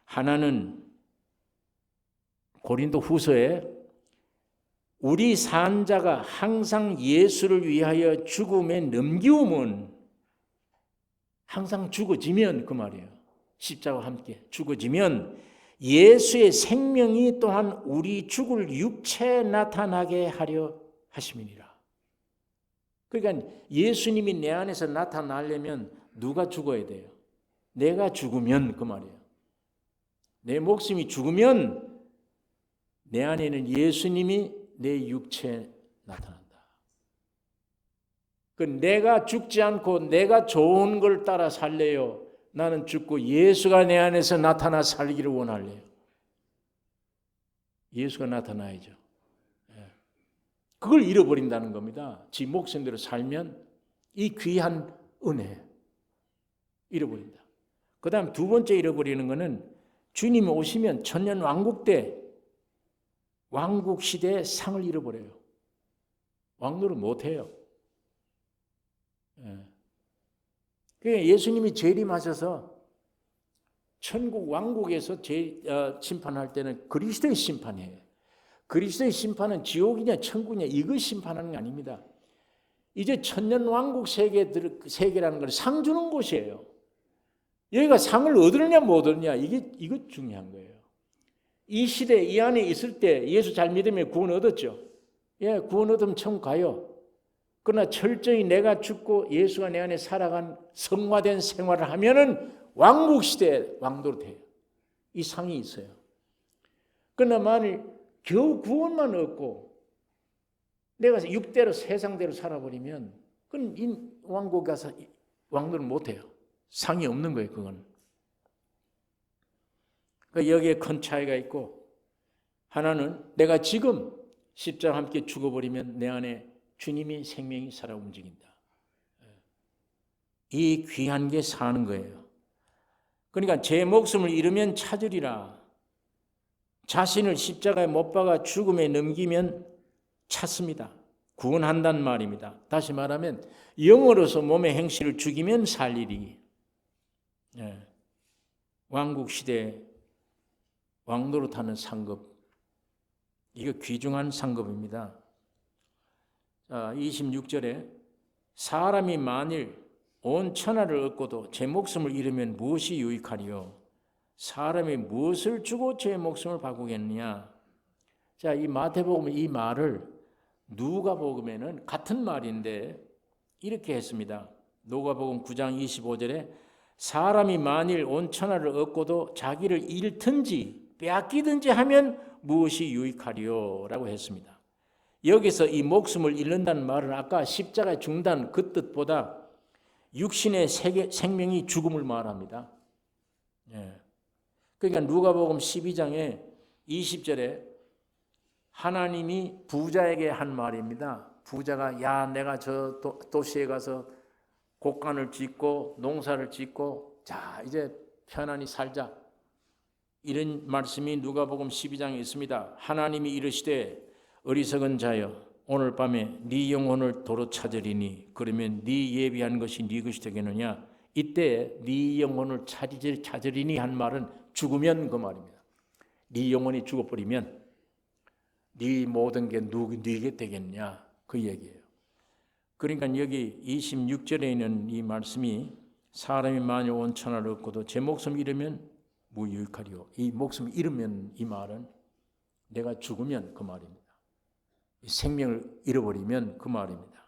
하나는 고린도 후서에 우리 산 자가 항상 예수를 위하여 죽음에 넘기움은 항상 죽어지면 그 말이에요. 십자가와 함께 죽어지면 예수의 생명이 또한 우리 죽을 육체에 나타나게 하려 하심이니라. 그러니까 예수님이 내 안에서 나타나려면 누가 죽어야 돼요? 내가 죽으면 그 말이에요. 내 목숨이 죽으면 내 안에는 예수님이 내 육체에 나타난다. 그 내가 죽지 않고 내가 좋은 걸 따라 살래요? 나는 죽고 예수가 내 안에서 나타나 살기를 원할래요. 예수가 나타나야죠. 그걸 잃어버린다는 겁니다. 지 목숨대로 살면 이 귀한 은혜 잃어버린다. 그 다음 두 번째 잃어버리는 것은 주님이 오시면 천년 왕국 때 왕국 시대의 상을 잃어버려요. 왕노릇 못해요. 그러니까 예수님이 재림하셔서 천국 왕국에서 심판할 때는 그리스도의 심판이에요. 그리스도의 심판은 지옥이냐 천국이냐 이걸 심판하는 게 아닙니다. 이제 천년 왕국 세계라는 걸 상 주는 곳이에요. 여기가 상을 얻으느냐 못 얻느냐 이거 중요한 거예요. 이 시대 이 안에 있을 때 예수 잘 믿으면 구원 얻었죠. 예, 구원 얻으면 천국 가요. 그러나 철저히 내가 죽고 예수가 내 안에 살아간 성화된 생활을 하면은 왕국 시대에 왕도로 돼요. 이 상이 있어요. 그러나 만일 겨우 구원만 얻고 내가 육대로 세상대로 살아버리면 그건 이 왕국 가서 왕도를 못 해요. 상이 없는 거예요, 그건. 그러니까 여기에 큰 차이가 있고 하나는 내가 지금 십자가와 함께 죽어버리면 내 안에 주님이 생명이 살아 움직인다. 이 귀한 게 사는 거예요. 그러니까 제 목숨을 잃으면 찾으리라. 자신을 십자가에 못 박아 죽음에 넘기면 찾습니다. 구원한다는 말입니다. 다시 말하면 영으로서 몸의 행실을 죽이면 살리리. 왕국 시대에 왕노릇하는 상급, 이거 귀중한 상급입니다. 26절에 사람이 만일 온 천하를 얻고도 제 목숨을 잃으면 무엇이 유익하리요? 사람이 무엇을 주고 제 목숨을 바꾸겠느냐? 자, 이 마태복음 이 말을 누가복음에는 같은 말인데 이렇게 했습니다. 누가복음 9장 25절에 사람이 만일 온 천하를 얻고도 자기를 잃든지 빼앗기든지 하면 무엇이 유익하리요? 라고 했습니다. 여기서 이 목숨을 잃는다는 말은 아까 십자가에 죽는다는 그 뜻보다 육신의 생명이 죽음을 말합니다. 그러니까 누가복음 12장에 20절에 하나님이 부자에게 한 말입니다. 부자가 야 내가 저 도시에 가서 곡간을 짓고 농사를 짓고 자 이제 편안히 살자. 이런 말씀이 누가복음 12장에 있습니다. 하나님이 이르시되 어리석은 자여 오늘 밤에 네 영혼을 도로 찾으리니 그러면 네 예비한 것이 네 것이 되겠느냐. 이때 네 영혼을 찾으리니 한 말은 죽으면 그 말입니다. 네 영혼이 죽어버리면 네 모든 게 네게 되겠냐 그 얘기예요. 그러니까 여기 26절에 있는 이 말씀이 사람이 만일 온 천하를 얻고도 제 목숨 잃으면 무유익하리요. 이 목숨 잃으면 이 말은 내가 죽으면 그 말입니다. 생명을 잃어버리면 그 말입니다.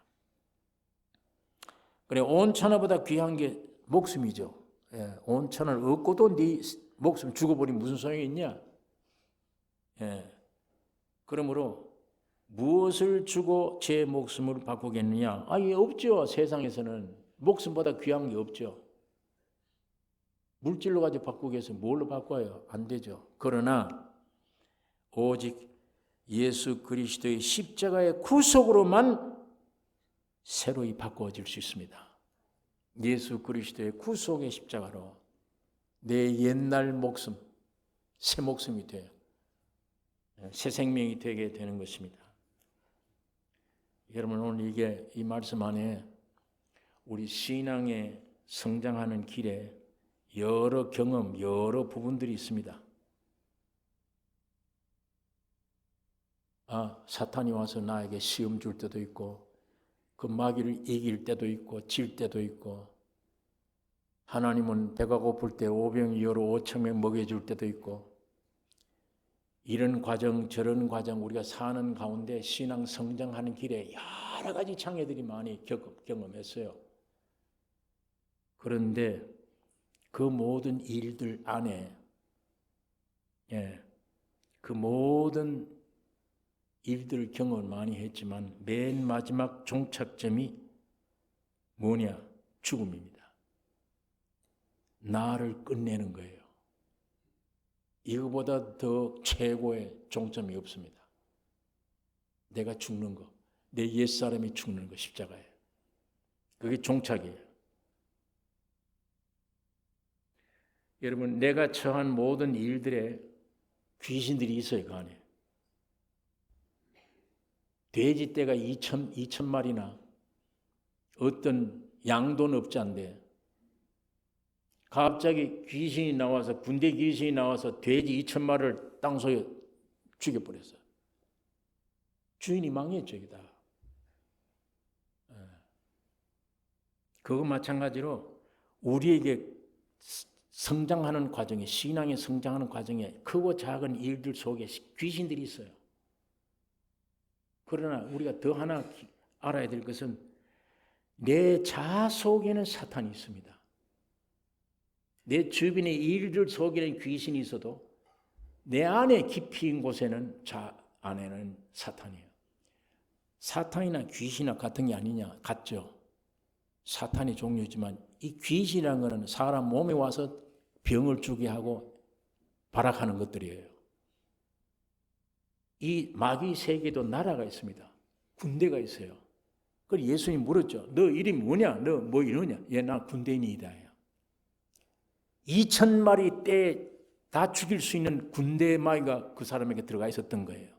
그래 온 천하보다 귀한 게 목숨이죠. 예, 온 천하를 얻고도 네 목숨 죽어버리면 무슨 소용이 있냐? 예, 그러므로 무엇을 주고 제 목숨을 바꾸겠느냐? 예, 없죠. 세상에서는 목숨보다 귀한 게 없죠. 물질로 가지고 바꾸겠어요. 뭘로 바꿔요? 안 되죠. 그러나 오직 예수 그리스도의 십자가의 구속으로만 새로이 바꿔질 수 있습니다. 예수 그리스도의 구속의 십자가로 내 옛날 목숨, 새 목숨이 돼요. 새 생명이 되게 되는 것입니다. 여러분 오늘 이 말씀 안에 우리 신앙에 성장하는 길에 여러 경험, 여러 부분들이 있습니다. 사탄이 와서 나에게 시험 줄 때도 있고 그 마귀를 이길 때도 있고 질 때도 있고 하나님은 배가 고플 때 오병이어로 5,000명 먹여줄 때도 있고 이런 과정 저런 과정 우리가 사는 가운데 신앙 성장하는 길에 여러 가지 장애들이 많이 경험했어요. 그런데 그 모든 일들 안에 그 모든 일들을 경험을 많이 했지만 맨 마지막 종착점이 뭐냐? 죽음입니다. 나를 끝내는 거예요. 이거보다 더 최고의 종점이 없습니다. 내가 죽는 거, 내 옛사람이 죽는 거 십자가에. 그게 종착이에요. 여러분 내가 처한 모든 일들에 귀신들이 있어요. 그 안에. 돼지떼가 2천 마리나 어떤 양돈업자인데 갑자기 귀신이 나와서 군대 귀신이 나와서 돼지 2,000마리를 땅속에 죽여버렸어요. 주인이 망했죠. 이게 다. 그거 마찬가지로 우리에게 성장하는 과정에 신앙에 성장하는 과정에 크고 작은 일들 속에 귀신들이 있어요. 그러나 우리가 더 하나 알아야 될 것은 내 자아 속에는 사탄이 있습니다. 내 주변의 일들 속에는 귀신이 있어도 내 안에 깊이 있는 곳에는 안에는 사탄이에요. 사탄이나 귀신이나 같은 게 아니냐? 같죠. 사탄의 종류지만 이 귀신이라는 것은 사람 몸에 와서 병을 주게 하고 발악하는 것들이에요. 이 마귀 세계도 나라가 있습니다. 군대가 있어요. 그래서 예수님이 물었죠. 너 이름이 뭐냐? 너 뭐 이러냐? 나 군대인이다. 2,000마리 때 다 죽일 수 있는 군대 마귀가 그 사람에게 들어가 있었던 거예요.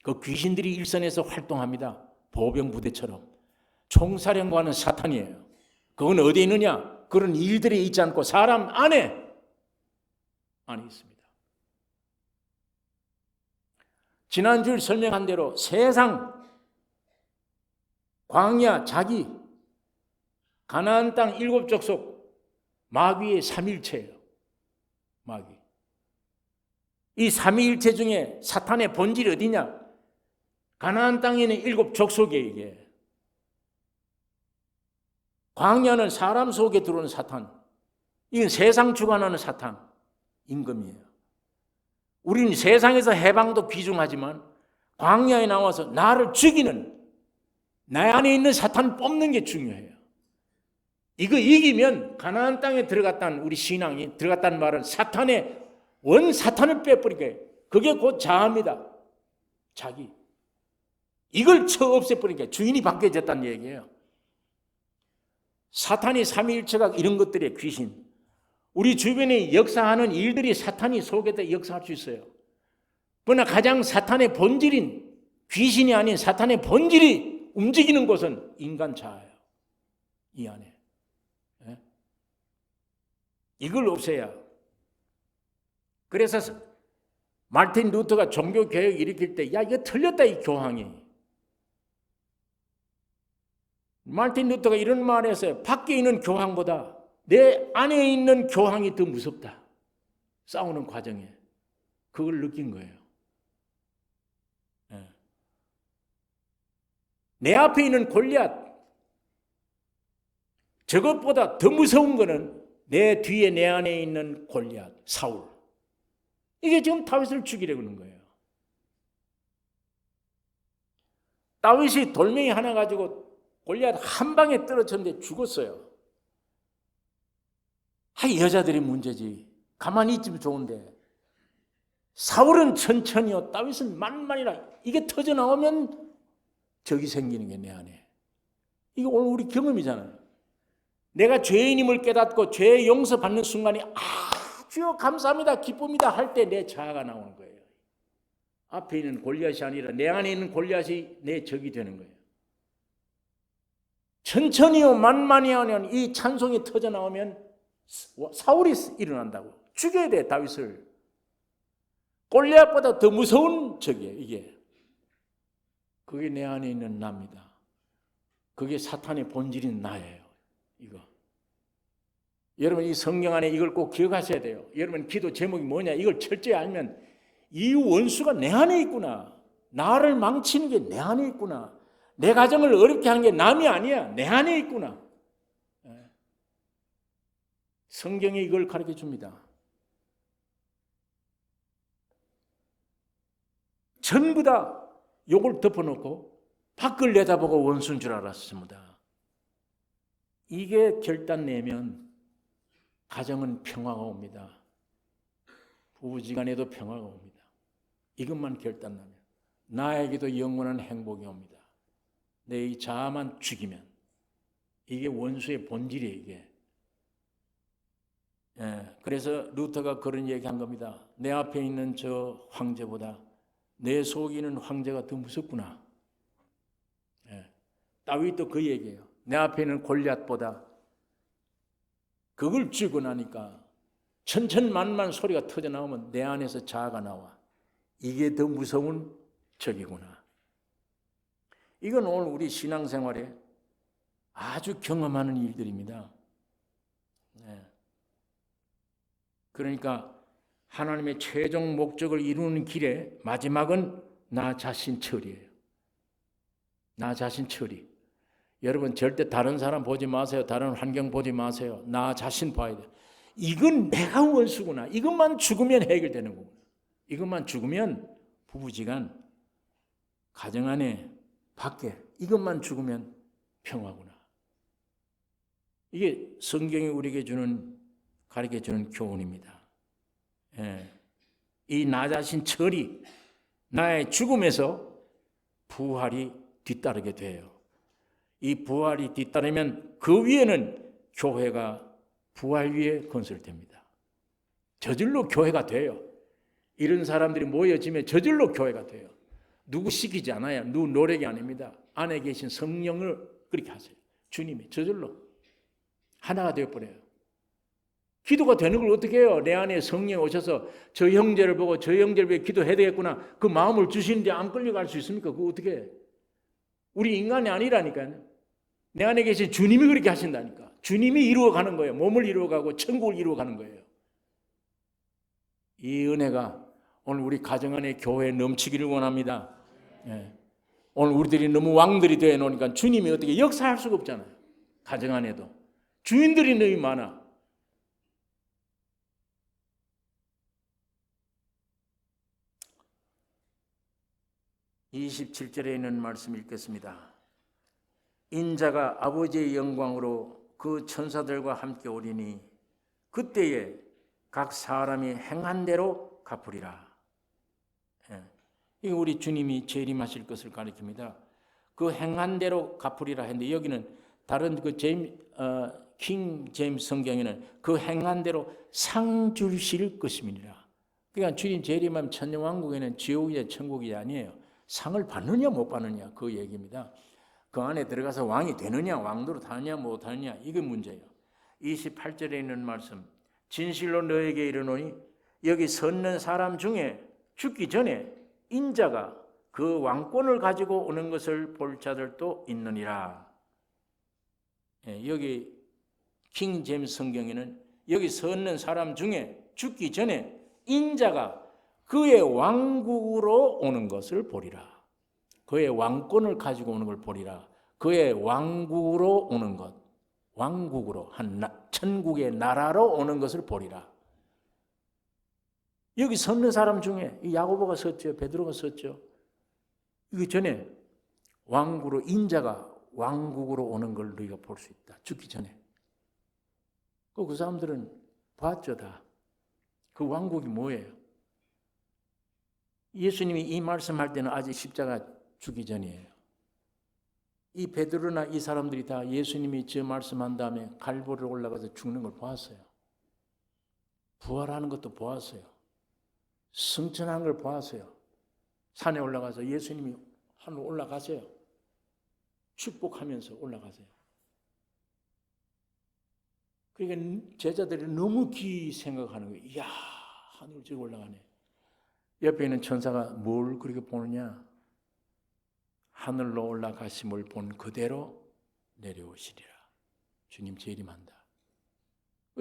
그 귀신들이 일선에서 활동합니다. 보병부대처럼. 총사령관은 사탄이에요. 그건 어디에 있느냐? 그런 일들이 있지 않고 사람 안에 있습니다. 지난주에 설명한 대로 세상, 광야, 자기, 가나안 땅 7 족속, 마귀의 삼일체예요. 마귀. 이 삼위일체 중에 사탄의 본질이 어디냐? 가나안 땅에는 7 족속이에요. 이게. 광야는 사람 속에 들어오는 사탄. 이건 세상 주관하는 사탄, 임금이에요. 우리는 세상에서 해방도 귀중하지만 광야에 나와서 나를 죽이는 내 안에 있는 사탄을 뽑는 게 중요해요. 이거 이기면 가나안 땅에 들어갔다는 우리 신앙이 들어갔다는 말은 사탄의 원 사탄을 빼버리게 그게 곧 자아입니다. 자기. 이걸 쳐 없애버리니까 주인이 바뀌어졌다는 얘기예요. 사탄이 삼위일체가 이런 것들의 귀신. 우리 주변에 역사하는 일들이 사탄이 속에다 역사할 수 있어요. 그러나 가장 사탄의 본질인 귀신이 아닌 사탄의 본질이 움직이는 곳은 인간 자아예요. 이 안에. 예? 이걸 없애야. 그래서 마틴 루터가 종교개혁 일으킬 때 야 이거 틀렸다 이 교황이. 마틴 루터가 이런 말을 했어요. 밖에 있는 교황보다 내 안에 있는 교황이 더 무섭다. 싸우는 과정에. 그걸 느낀 거예요. 예. 내 앞에 있는 골리앗, 저것보다 더 무서운 거는 내 뒤에 내 안에 있는 골리앗, 사울. 이게 지금 다윗을 죽이려고 하는 거예요. 다윗이 돌멩이 하나 가지고 골리앗 한 방에 떨어졌는데 죽었어요. 여자들이 문제지. 가만히 있으면 좋은데. 사울은 천천히요, 다윗은 만만이라. 이게 터져 나오면 적이 생기는 게 내 안에. 이거 오늘 우리 경험이잖아요. 내가 죄인임을 깨닫고 죄 용서받는 순간이 주여 감사합니다, 기쁩니다 할 때 내 자아가 나오는 거예요. 앞에 있는 골리앗이 아니라 내 안에 있는 골리앗이 내 적이 되는 거예요. 천천히요 만만히 하면 이 찬송이 터져 나오면 사울이 일어난다고. 죽여야 돼, 다윗을. 골리앗보다 더 무서운 적이에요, 이게. 그게 내 안에 있는 나입니다. 그게 사탄의 본질인 나예요, 이거. 여러분 이 성경 안에 이걸 꼭 기억하셔야 돼요. 여러분 기도 제목이 뭐냐, 이걸 철저히 알면 이 원수가 내 안에 있구나. 나를 망치는 게 내 안에 있구나. 내 가정을 어렵게 하는 게 남이 아니야, 내 안에 있구나. 성경이 이걸 가르쳐 줍니다. 전부 다 욕을 덮어놓고 밖을 내다보고 원수인 줄 알았습니다. 이게 결단 내면 가정은 평화가 옵니다. 부부지간에도 평화가 옵니다. 이것만 결단하면 나에게도 영원한 행복이 옵니다. 내 이 자아만 죽이면. 이게 원수의 본질이에요, 이게. 그래서 루터가 그런 얘기한 겁니다. 내 앞에 있는 저 황제보다 내 속에 있는 황제가 더 무섭구나. 다윗도 그 얘기예요. 내 앞에 있는 골리앗보다. 그걸 죽고 나니까 천천만만 소리가 터져 나오면 내 안에서 자아가 나와. 이게 더 무서운 적이구나. 이건 오늘 우리 신앙생활에 아주 경험하는 일들입니다. 그러니까 하나님의 최종 목적을 이루는 길에 마지막은 나 자신 처리예요. 나 자신 처리. 여러분 절대 다른 사람 보지 마세요. 다른 환경 보지 마세요. 나 자신 봐야 돼요. 이건 내가 원수구나. 이것만 죽으면 해결되는 거구나. 이것만 죽으면 부부지간, 가정 안에, 밖에 이것만 죽으면 평화구나. 이게 성경이 우리에게 가르쳐주는 교훈입니다. 이 나 자신 처리, 나의 죽음에서 부활이 뒤따르게 돼요. 이 부활이 뒤따르면 그 위에는 교회가 부활 위에 건설됩니다. 저절로 교회가 돼요. 이런 사람들이 모여지면 저절로 교회가 돼요. 누구 시키지 않아요. 누구 노력이 아닙니다. 안에 계신 성령을 그렇게 하세요. 주님이 저절로 하나가 되어버려요. 기도가 되는 걸 어떻게 해요? 내 안에 성령 오셔서 저 형제를 보고 저 형제를 위해 기도해야 되겠구나. 그 마음을 주시는데 안 끌려갈 수 있습니까? 그거 어떻게 해? 우리 인간이 아니라니까요. 내 안에 계신 주님이 그렇게 하신다니까. 주님이 이루어가는 거예요. 몸을 이루어가고 천국을 이루어가는 거예요. 이 은혜가 오늘 우리 가정 안에 교회에 넘치기를 원합니다. 오늘 우리들이 너무 왕들이 되어 놓으니까 주님이 어떻게 역사할 수가 없잖아요. 가정 안에도. 주인들이 너무 많아. (27절에) 있는 말씀 읽겠습니다. 인자가 아버지의 영광으로 그 천사들과 함께 오리니 그때에 각 사람이 행한 대로 갚으리라. 이게 우리 주님이 재림하실 것을 가리킵니다. 그 행한 대로 갚으리라 했는데 여기는 다른 그 킹 제임스 성경에는 그 행한 대로 상 주실 것임이니라. 그러니까 주님 재림하면 천년왕국에는 지옥이냐 천국이 아니에요. 상을 받느냐 못 받느냐 그 얘기입니다. 그 안에 들어가서 왕이 되느냐, 왕도로 타느냐 못하느냐, 이게 문제예요. 28절에 있는 말씀, 진실로 너에게 이르노니 여기 섰는 사람 중에 죽기 전에 인자가 그 왕권을 가지고 오는 것을 볼 자들도 있느니라. 여기 킹 제임스 성경에는 여기 섰는 사람 중에 죽기 전에 인자가 그의 왕국으로 오는 것을 보리라. 그의 왕권을 가지고 오는 걸 보리라. 그의 왕국으로 오는 것, 왕국으로 천국의 나라로 오는 것을 보리라. 여기 섰는 사람 중에 야고보가 섰죠, 베드로가 섰죠. 이 전에 왕국으로 인자가 왕국으로 오는 걸 우리가 볼 수 있다. 죽기 전에. 그 사람들은 봤죠, 다. 그 왕국이 뭐예요? 예수님이 이 말씀할 때는 아직 십자가 죽기 전이에요. 이 베드로나 이 사람들이 다 예수님이 저 말씀한 다음에 갈보리로 올라가서 죽는 걸 보았어요. 부활하는 것도 보았어요. 승천하는 걸 보았어요. 산에 올라가서 예수님이 하늘로 올라가세요. 축복하면서 올라가세요. 그러니까 제자들이 너무 깊이 생각하는 거예요. 이야, 하늘로 저 올라가네. 옆에 있는 천사가 뭘 그렇게 보느냐? 하늘로 올라가심을 본 그대로 내려오시리라. 주님 재림한다.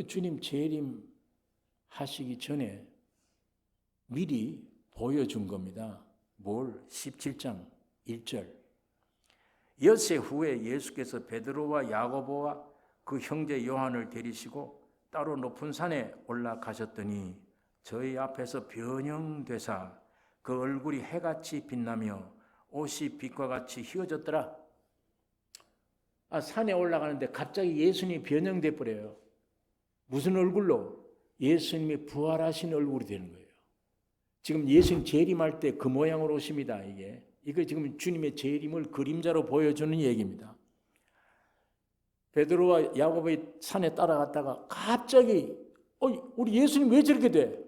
주님 재림하시기 전에 미리 보여준 겁니다. 뭘? 17장 1절. 엿새 후에 예수께서 베드로와 야고보와 그 형제 요한을 데리시고 따로 높은 산에 올라가셨더니 저희 앞에서 변형되사 그 얼굴이 해같이 빛나며 옷이 빛과 같이 휘어졌더라. 산에 올라가는데 갑자기 예수님이 변형돼 버려요. 무슨 얼굴로? 예수님이 부활하신 얼굴이 되는 거예요. 지금 예수님 재림할 때 그 모양으로 오십니다. 이거 지금 주님의 재림을 그림자로 보여주는 얘기입니다. 베드로와 야고보의 산에 따라갔다가 갑자기 우리 예수님 왜 저렇게 돼?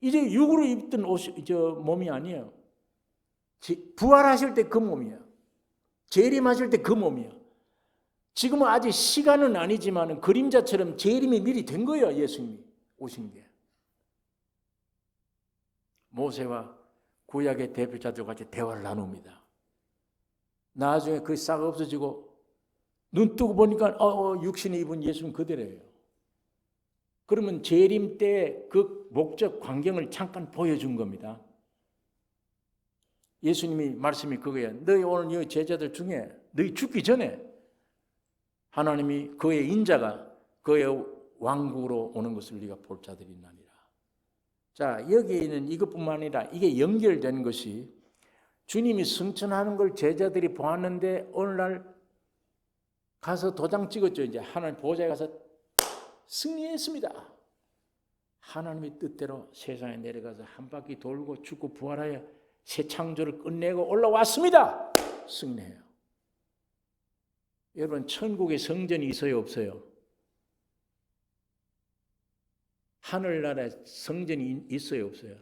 이제 육으로 입던 몸이 아니에요. 부활하실 때 그 몸이에요. 재림하실 때 그 몸이에요. 지금은 아직 시간은 아니지만 그림자처럼 재림이 미리 된 거예요. 예수님이 오신 게. 모세와 구약의 대표자들과 같이 대화를 나눕니다. 나중에 그 싹 없어지고 눈 뜨고 보니까 육신에 입은 예수는 그대로예요. 그러면 재림 때 그 목적 광경을 잠깐 보여준 겁니다. 예수님이 말씀이 그거예요. 너희 오늘 이 제자들 중에 너희 죽기 전에 하나님이 그의 인자가 그의 왕국으로 오는 것을 네가 볼 자들이 있나니라. 자, 여기에는 이것뿐만 아니라 이게 연결된 것이 주님이 승천하는 걸 제자들이 보았는데 오늘날 가서 도장 찍었죠. 이제 하나님 보좌에 가서 승리했습니다. 하나님의 뜻대로 세상에 내려가서 한 바퀴 돌고 죽고 부활하여 새 창조를 끝내고 올라왔습니다. 승리해요. 여러분, 천국에 성전이 있어요, 없어요? 하늘나라에 성전이 있어요, 없어요?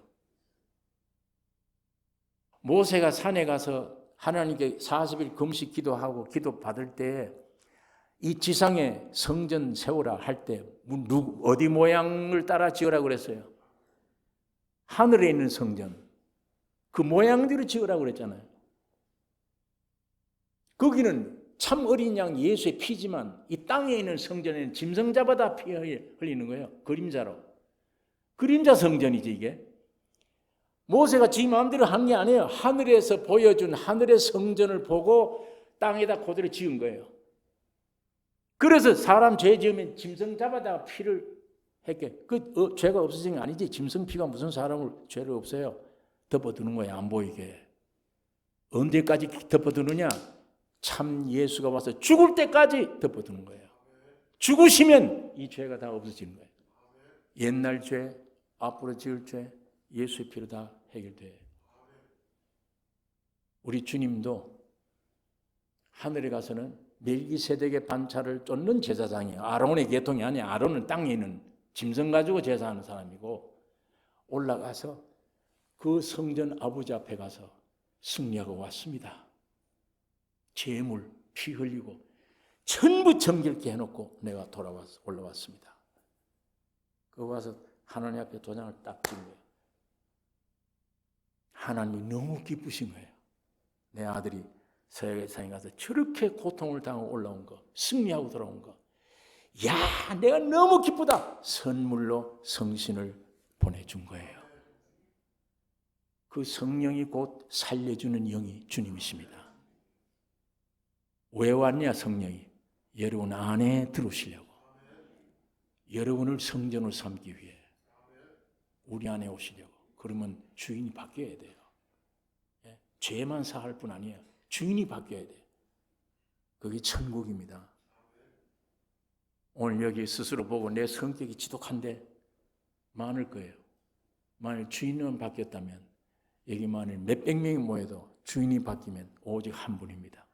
모세가 산에 가서 하나님께 40일 금식 기도하고 기도 받을 때 이 지상에 성전 세우라 할 때 어디 모양을 따라 지으라고 그랬어요? 하늘에 있는 성전. 그 모양대로 지으라고 그랬잖아요. 거기는 참 어린 양 예수의 피지만 이 땅에 있는 성전에는 짐승 잡아다 피 흘리는 거예요. 그림자로. 그림자 성전이지 이게. 모세가 지 마음대로 한 게 아니에요. 하늘에서 보여준 하늘의 성전을 보고 땅에다 그대로 지은 거예요. 그래서 사람 죄 지으면 짐승 잡아다 피를 했게. 죄가 없어진 게 아니지. 짐승 피가 무슨 사람을 죄를 없어요. 덮어두는 거야, 안 보이게. 언제까지 덮어두느냐? 참 예수가 와서 죽을 때까지 덮어두는 거예요. 죽으시면 이 죄가 다 없어지는 거예요. 옛날 죄, 앞으로 지을 죄, 예수의 피로 다 해결돼요. 우리 주님도 하늘에 가서는 멜기세덱의 반차를 쫓는 제사장이에요. 아론의 계통이 아니야. 아론은 땅에 있는 짐승 가지고 제사하는 사람이고 올라가서 그 성전 아버지 앞에 가서 승리하고 왔습니다. 재물, 피 흘리고 전부 정결케 해놓고 내가 올라왔습니다. 그거 와서 하나님 앞에 도장을 딱 찍은 거예요. 하나님이 너무 기쁘신 거예요. 내 아들이 서해상에 가서 저렇게 고통을 당하고 올라온 거, 승리하고 돌아온 거. 야, 내가 너무 기쁘다. 선물로 성신을 보내준 거예요. 그 성령이 곧 살려주는 영이 주님이십니다. 왜 왔냐 성령이? 여러분 안에 들어오시려고. 여러분을 성전으로 삼기 위해 우리 안에 오시려고. 그러면 주인이 바뀌어야 돼요. 죄만 사할 뿐 아니에요. 주인이 바뀌어야 돼요. 그게 천국입니다. 오늘 여기 스스로 보고 내 성격이 지독한데 많을 거예요. 만일 주인은 바뀌었다면 여기 만일 몇백 명이 모여도 주인이 바뀌면 오직 한 분입니다.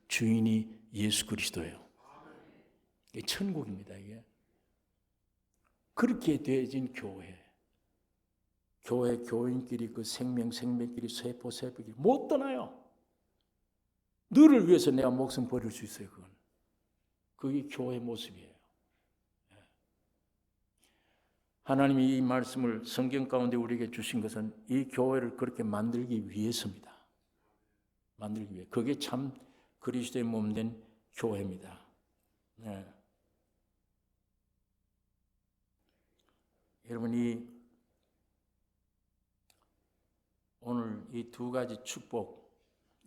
주인이 예수 그리스도예요. 이게 천국입니다. 이게 그렇게 되어진 교회. 교인끼리 그 생명끼리 세포끼리 못 떠나요. 너를 위해서 내가 목숨 버릴 수 있어요. 그게 교회의 모습이에요. 하나님이 이 말씀을 성경 가운데 우리에게 주신 것은 이 교회를 그렇게 만들기 위해서입니다. 만들기 위해. 그게 참 그리스도의 몸된 교회입니다. 네. 여러분 오늘 이 두 가지 축복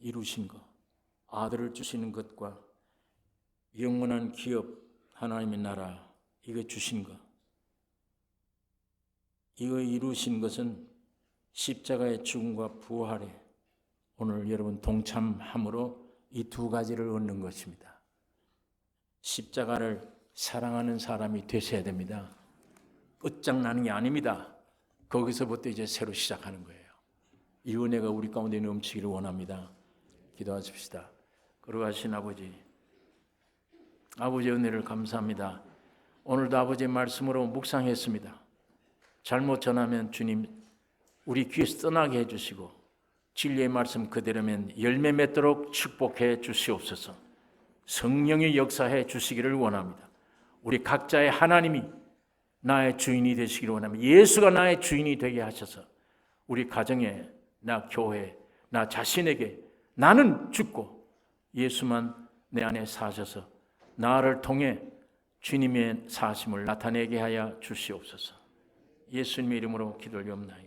이루신 것, 아들을 주시는 것과 영원한 기업 하나님의 나라 이거 주신 것, 이거 이루신 것은 십자가의 죽음과 부활에 오늘 여러분 동참함으로 이 두 가지를 얻는 것입니다. 십자가를 사랑하는 사람이 되셔야 됩니다. 끝장나는 게 아닙니다. 거기서부터 이제 새로 시작하는 거예요. 이 은혜가 우리 가운데 넘치기를 원합니다. 기도하십시다. 거룩하신 아버지의 은혜를 감사합니다. 오늘도 아버지의 말씀으로 묵상했습니다. 잘못 전하면 주님 우리 귀에서 떠나게 해주시고 진리의 말씀 그대로면 열매 맺도록 축복해 주시옵소서. 성령이 역사해 주시기를 원합니다. 우리 각자의 하나님이 나의 주인이 되시기를 원합니다. 예수가 나의 주인이 되게 하셔서 우리 가정에, 나 교회, 나 자신에게 나는 죽고 예수만 내 안에 사셔서 나를 통해 주님의 사심을 나타내게 하여 주시옵소서. 예수님의 이름으로 기도를 옵나이다.